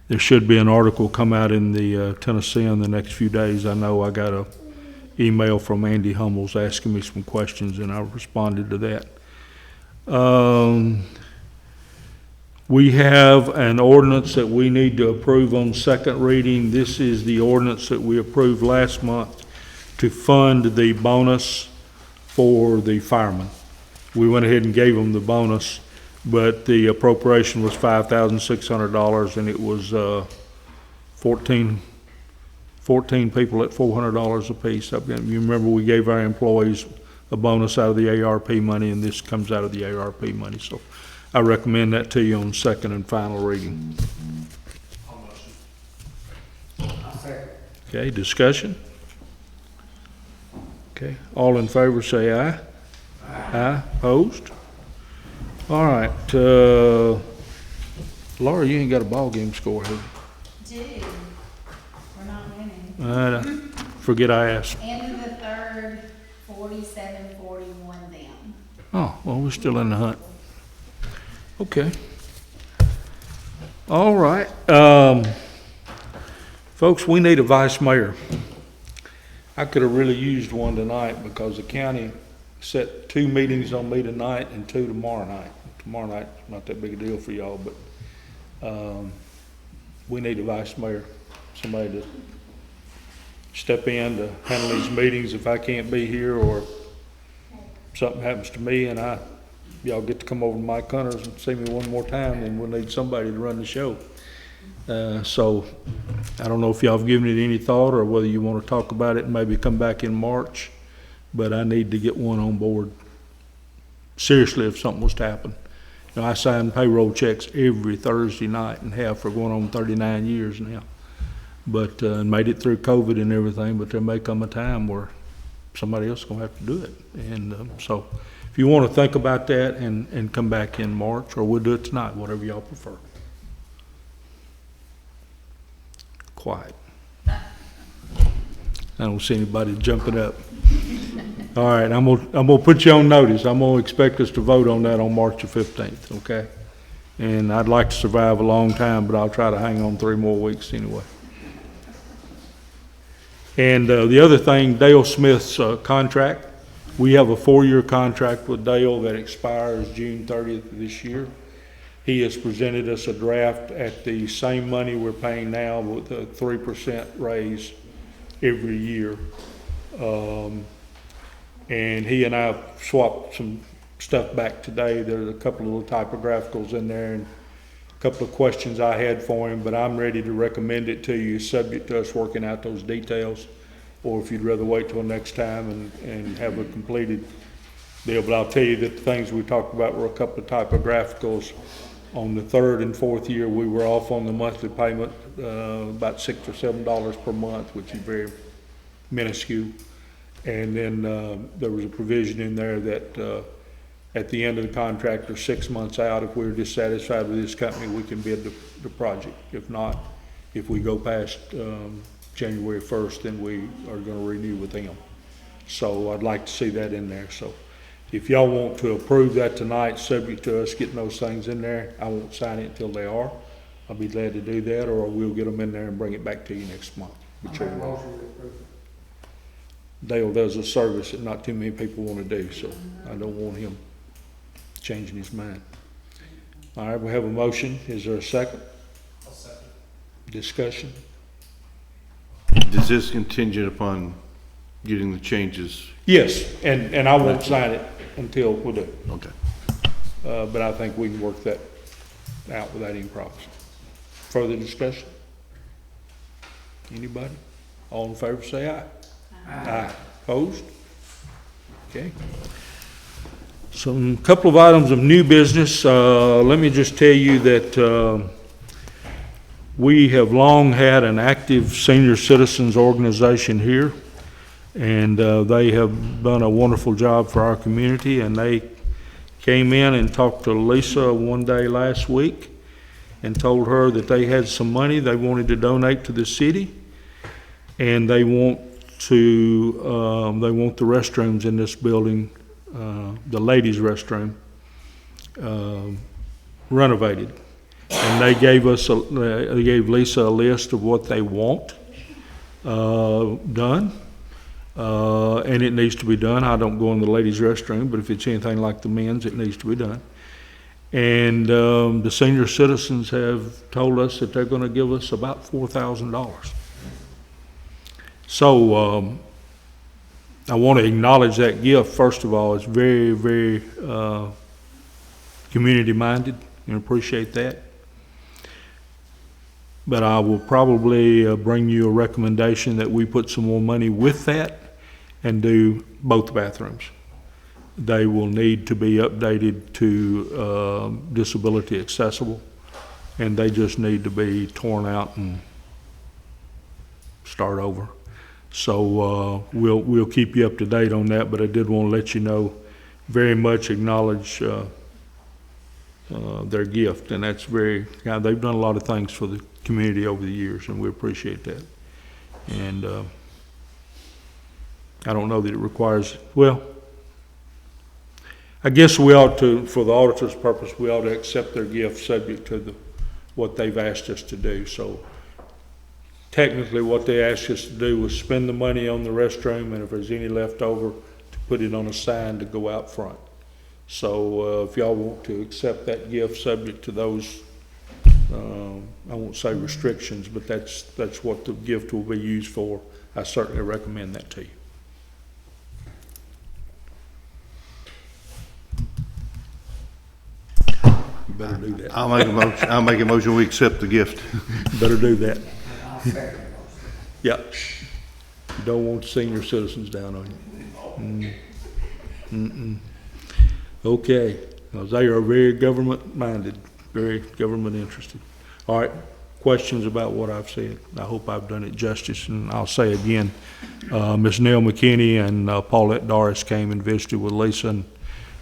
there should be an article come out in the Tennessee in the next few days. I know I got a email from Andy Humbles asking me some questions, and I responded to that. We have an ordinance that we need to approve on second reading. This is the ordinance that we approved last month to fund the bonus for the firemen. We went ahead and gave them the bonus, but the appropriation was $5,600, and it was 14 people at $400 apiece. You remember we gave our employees a bonus out of the ARP money, and this comes out of the ARP money. So I recommend that to you on second and final reading. Okay, discussion? Okay, all in favor say aye. Aye. Opposed? All right, Laura, you ain't got a ball game score, have you? Dude, we're not winning. Forget I asked. End of the third, 47-41 them. Oh, well, we're still in the hunt. Okay. All right. Folks, we need a vice mayor. I could have really used one tonight because the county set 2 meetings on me tonight and 2 tomorrow night. Tomorrow night's not that big a deal for y'all, but we need a vice mayor, somebody to step in to handle these meetings if I can't be here or something happens to me and y'all get to come over to Mike Hunter's and see me one more time, and we'll need somebody to run the show. So I don't know if y'all have given it any thought or whether you want to talk about it and maybe come back in March, but I need to get one on board. Seriously, if something was to happen. You know, I sign payroll checks every Thursday night and have for going on 39 years now. But made it through COVID and everything, but there may come a time where somebody else is going to have to do it. And so if you want to think about that and come back in March, or we'll do it tonight, whatever y'all prefer. Quiet. I don't see anybody jumping up. All right, I'm gonna put you on notice. I'm gonna expect us to vote on that on March the 15th, okay? And I'd like to survive a long time, but I'll try to hang on 3 more weeks anyway. And the other thing, Dale Smith's contract. We have a 4-year contract with Dale that expires June 30th of this year. He has presented us a draft at the same money we're paying now with a 3% raise every year. And he and I have swapped some stuff back today. There's a couple of little typographicals in there and a couple of questions I had for him, but I'm ready to recommend it to you, subject to us working out those details, or if you'd rather wait till next time and have a completed deal. But I'll tell you that the things we talked about were a couple of typographicals. On the 3rd and 4th year, we were off on the monthly payment, about $6 or $7 per month, which is very minuscule. And then there was a provision in there that at the end of the contract or 6 months out, if we're dissatisfied with this company, we can bid the project. If not, if we go past January 1st, then we are going to renew with them. So I'd like to see that in there. So if y'all want to approve that tonight, subject to us getting those things in there, I won't sign it until they are. I'll be glad to do that, or we'll get them in there and bring it back to you next month. Whichever way. Dale does a service that not too many people want to do, so I don't want him changing his mind. All right, we have a motion. Is there a second? I'll second. Discussion? Is this contingent upon getting the changes? Yes, and I won't sign it until we do. Okay. But I think we can work that out without any problems. Further discussion? Anybody? All in favor say aye. Aye. Opposed? Okay. Some couple of items of new business. Let me just tell you that we have long had an active senior citizens organization here, and they have done a wonderful job for our community, and they came in and talked to Lisa one day last week and told her that they had some money they wanted to donate to the city, and they want the restrooms in this building, the ladies' restroom, renovated. And they gave they gave Lisa a list of what they want done. And it needs to be done. I don't go in the ladies' restroom, but if it's anything like the men's, it needs to be done. And the senior citizens have told us that they're going to give us about $4,000. So I want to acknowledge that gift. First of all, it's very, very community-minded, and appreciate that. But I will probably bring you a recommendation that we put some more money with that and do both bathrooms. They will need to be updated to disability accessible, and they just need to be torn out and start over. So we'll keep you up to date on that, but I did want to let you know, very much acknowledge their gift, and that's very, they've done a lot of things for the community over the years, and we appreciate that. And I don't know that it requires, well, I guess we ought to, for the auditor's purpose, we ought to accept their gift subject to what they've asked us to do. So technically what they asked us to do was spend the money on the restroom, and if there's any left over, to put it on a sign to go out front. So if y'all want to accept that gift subject to those, I won't say restrictions, but that's what the gift will be used for. I certainly recommend that to you. You better do that. I'll make a motion, we accept the gift. Better do that. I'll second it. Yeah. You don't want senior citizens down on you. Okay, because they are very government-minded, very government-interested. All right, questions about what I've said? I hope I've done it justice, and I'll say again, Ms. Nell McKinney and Paulette Doris came and visited with Lisa,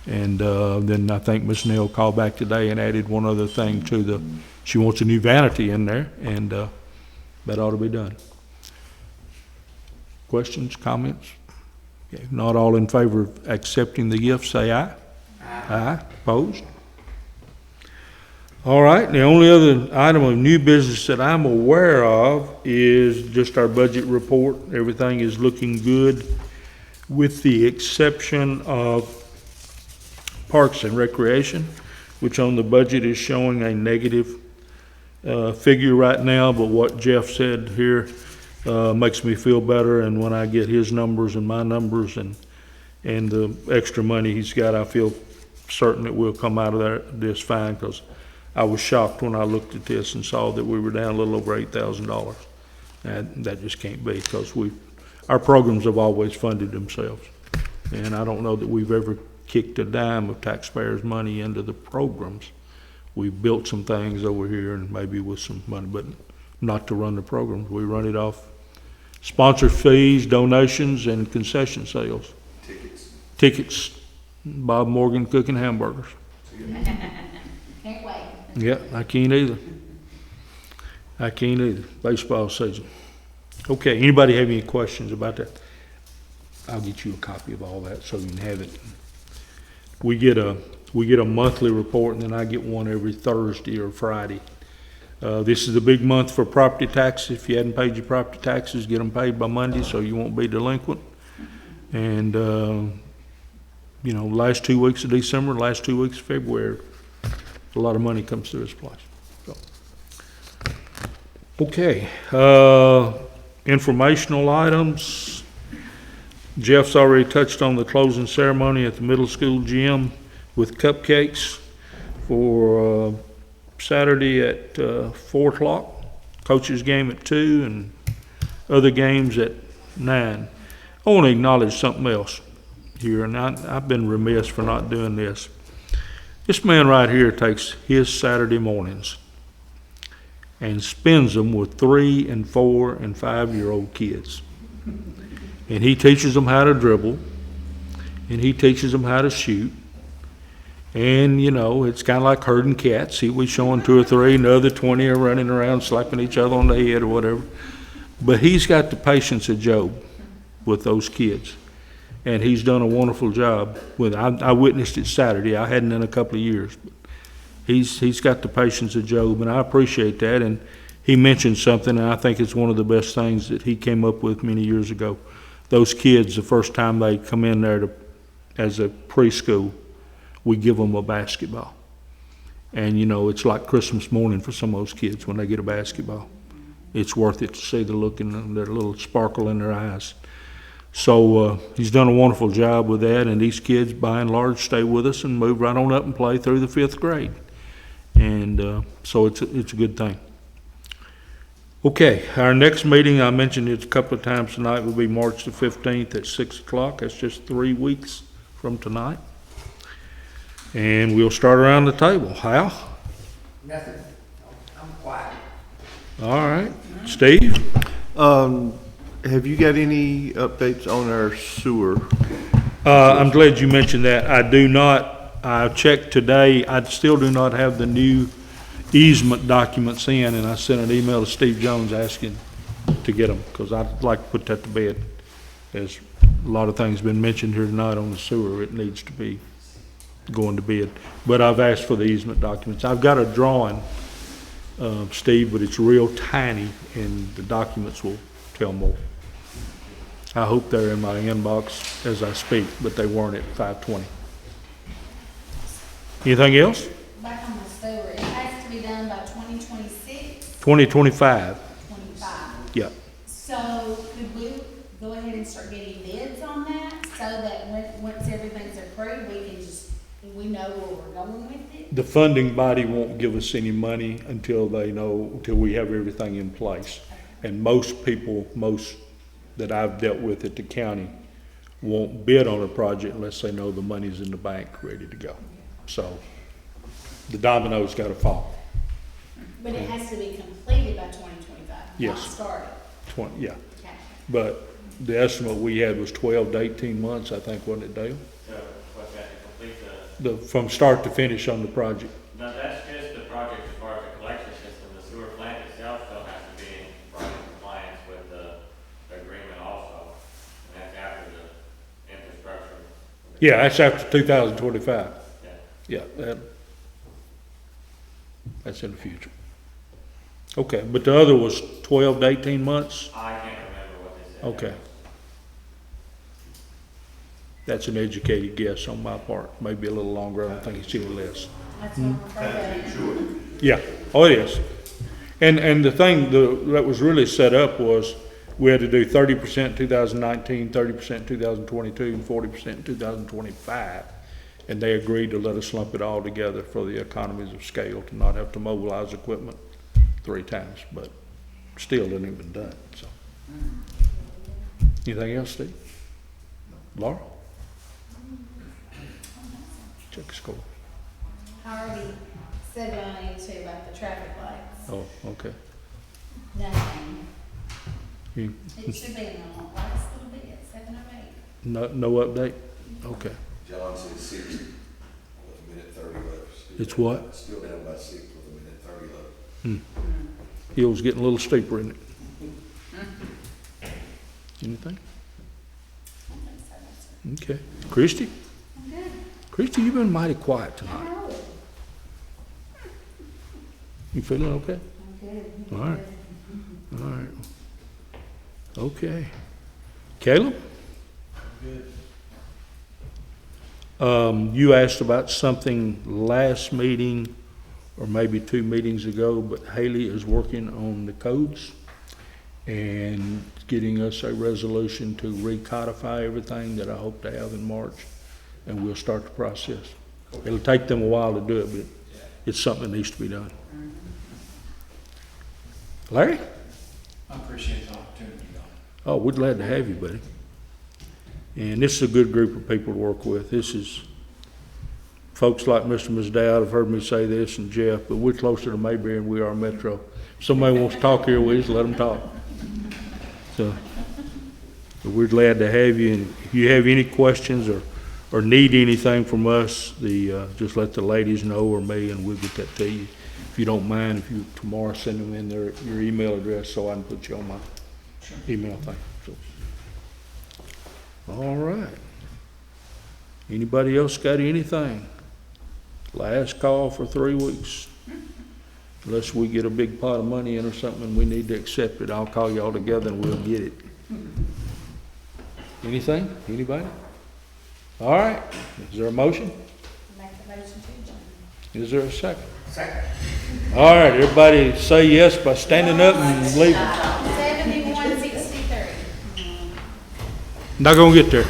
and then I think Ms. Nell called back today and added one other thing to she wants a new vanity in there, and that ought to be done. Questions, comments? Okay, if not all in favor of accepting the gift, say aye. Aye. Opposed? All right, the only other item of new business that I'm aware of is just our budget report. Everything is looking good with the exception of Parks and Recreation, which on the budget is showing a negative figure right now, but what Jeff said here makes me feel better, and when I get his numbers and my numbers and the extra money he's got, I feel certain that we'll come out of this fine, because I was shocked when I looked at this and saw that we were down a little over $8,000. And that just can't be, because our programs have always funded themselves. And I don't know that we've ever kicked a dime of taxpayers' money into the programs. We've built some things over here and maybe with some money, but not to run the programs. We run it off sponsor fees, donations, and concession sales. Tickets. Bob Morgan cooking hamburgers. Can't wait. Yeah, I can't either. Baseball season. Okay, anybody have any questions about that? I'll get you a copy of all that so you can have it. We get a monthly report, and then I get one every Thursday or Friday. This is a big month for property taxes. If you hadn't paid your property taxes, get them paid by Monday so you won't be delinquent. And last 2 weeks of December, last 2 weeks of February, a lot of money comes through this place. So. Okay, informational items. Jeff's already touched on the closing ceremony at the middle school gym with cupcakes for Saturday at 4 o'clock. Coach's game at 2 and other games at 9. I want to acknowledge something else here, and I've been remiss for not doing this. This man right here takes his Saturday mornings and spends them with 3 and 4 and 5-year-old kids. And he teaches them how to dribble, and he teaches them how to shoot. And, it's kind of like herding cats. We showing 2 or 3, and the other 20 are running around slapping each other on the head or whatever. But he's got the patience of Job with those kids. And he's done a wonderful job with it. I witnessed it Saturday. I hadn't in a couple of years. he's got the patience of Job, and I appreciate that. And he mentioned something, and I think it's one of the best things that he came up with many years ago. Those kids, the first time they come in there as a preschool, we give them a basketball. And, you know, it's like Christmas morning for some of those kids when they get a basketball. It's worth it to see the look in their little sparkle in their eyes. So he's done a wonderful job with that, and these kids, by and large, stay with us and move right on up and play through the 5th grade. And so it's a good thing. Okay, our next meeting, I mentioned it a couple of times tonight, will be March the 15th at 6 o'clock. That's just 3 weeks from tonight. And we'll start around the table. Hal? Nothing. I'm quiet. All right. Steve? Have you got any updates on our sewer? I'm glad you mentioned that. I do not, I checked today, I still do not have the new easement documents in, and I sent an email to Steve Jones asking to get them, because I'd like to put that to bed. As a lot of things been mentioned here tonight on the sewer, it needs to be going to bed. But I've asked for the easement documents. I've got a drawing, Steve, but it's real tiny, and the documents will tell more. I hope they're in my inbox as I speak, but they weren't at 5:20. Anything else? Back on the sewer, it has to be done by 2026, 2025. 25. Yeah. So could we go ahead and start getting bids on that so that once everything's approved, we know where we're going with it? The funding body won't give us any money until we have everything in place. And most that I've dealt with at the county won't bid on a project unless they know the money's in the bank ready to go. So the domino's got to fall. But it has to be completed by 2025, not Yes. started. Yeah. Okay. But the estimate we had was 12 to 18 months, I think, wasn't it, Dale? So what's that to complete From start to finish on the project. no, that's just the project as far as the collection system. The sewer plant itself still has to be in project compliance with the agreement also. And that's after the infrastructure. Yeah, that's after 2025. Yeah. Yeah, that's in the future. Okay, but the other was 12 to 18 months? I can't remember what they said. Okay. That's an educated guess on my part. Maybe a little longer, I don't think it's any less. That's what we're hoping. Yeah, oh, it is. And the thing that was really set up was we had to do 30% 2019, 30% 2022, and 40% 2025. And they agreed to let us lump it all together for the economies of scale, to not have to mobilize equipment 3 times, but still isn't even done, so. Anything else, Steve? Laura? Check the score. I already said what I need to about the traffic lights. Oh, okay. Nothing. You, It should be in the last little bit, 7:08. no update? Okay. John said 6 with a minute 30 left. It's what? Still down by 6 with a minute 30 left. Hill's getting a little steeper, isn't it? Anything? I don't think so, no, sir. Okay. Christie? I'm good. Christie, you've been mighty quiet I tonight. know it. You feeling okay? I'm good. All right. All right. Okay. Caleb? You asked about something last meeting, or maybe 2 meetings ago, but Haley is working on the codes and getting us a resolution to recodify everything that I hope to have in March, and we'll start the process. It'll take them a while to do it, but it's something that needs to be done. Larry? I appreciate the opportunity, Don. Oh, we're glad to have you, buddy. And this is a good group of people to work with. This is folks like Mr. and Ms. Dowd have heard me say this, and Jeff, but we're closer to Mayberry than we are Metro. If somebody wants to talk here, we just let them talk. So, but we're glad to have you, and if you have any questions or need anything from us, just let the ladies know or me, and we'll get that to you. If you don't mind, if you tomorrow send them in your email address so I can put you on my email thing. So. All right. Anybody else got anything? Last call for 3 weeks. Unless we get a big pot of money in or something and we need to accept it, I'll call y'all together and we'll get it. Anything? Anybody? All right. Is there a motion? Make the motion to adjourn. Is there a second? Second. All right, everybody say yes by standing up and leaving. 7163. Not gonna get there.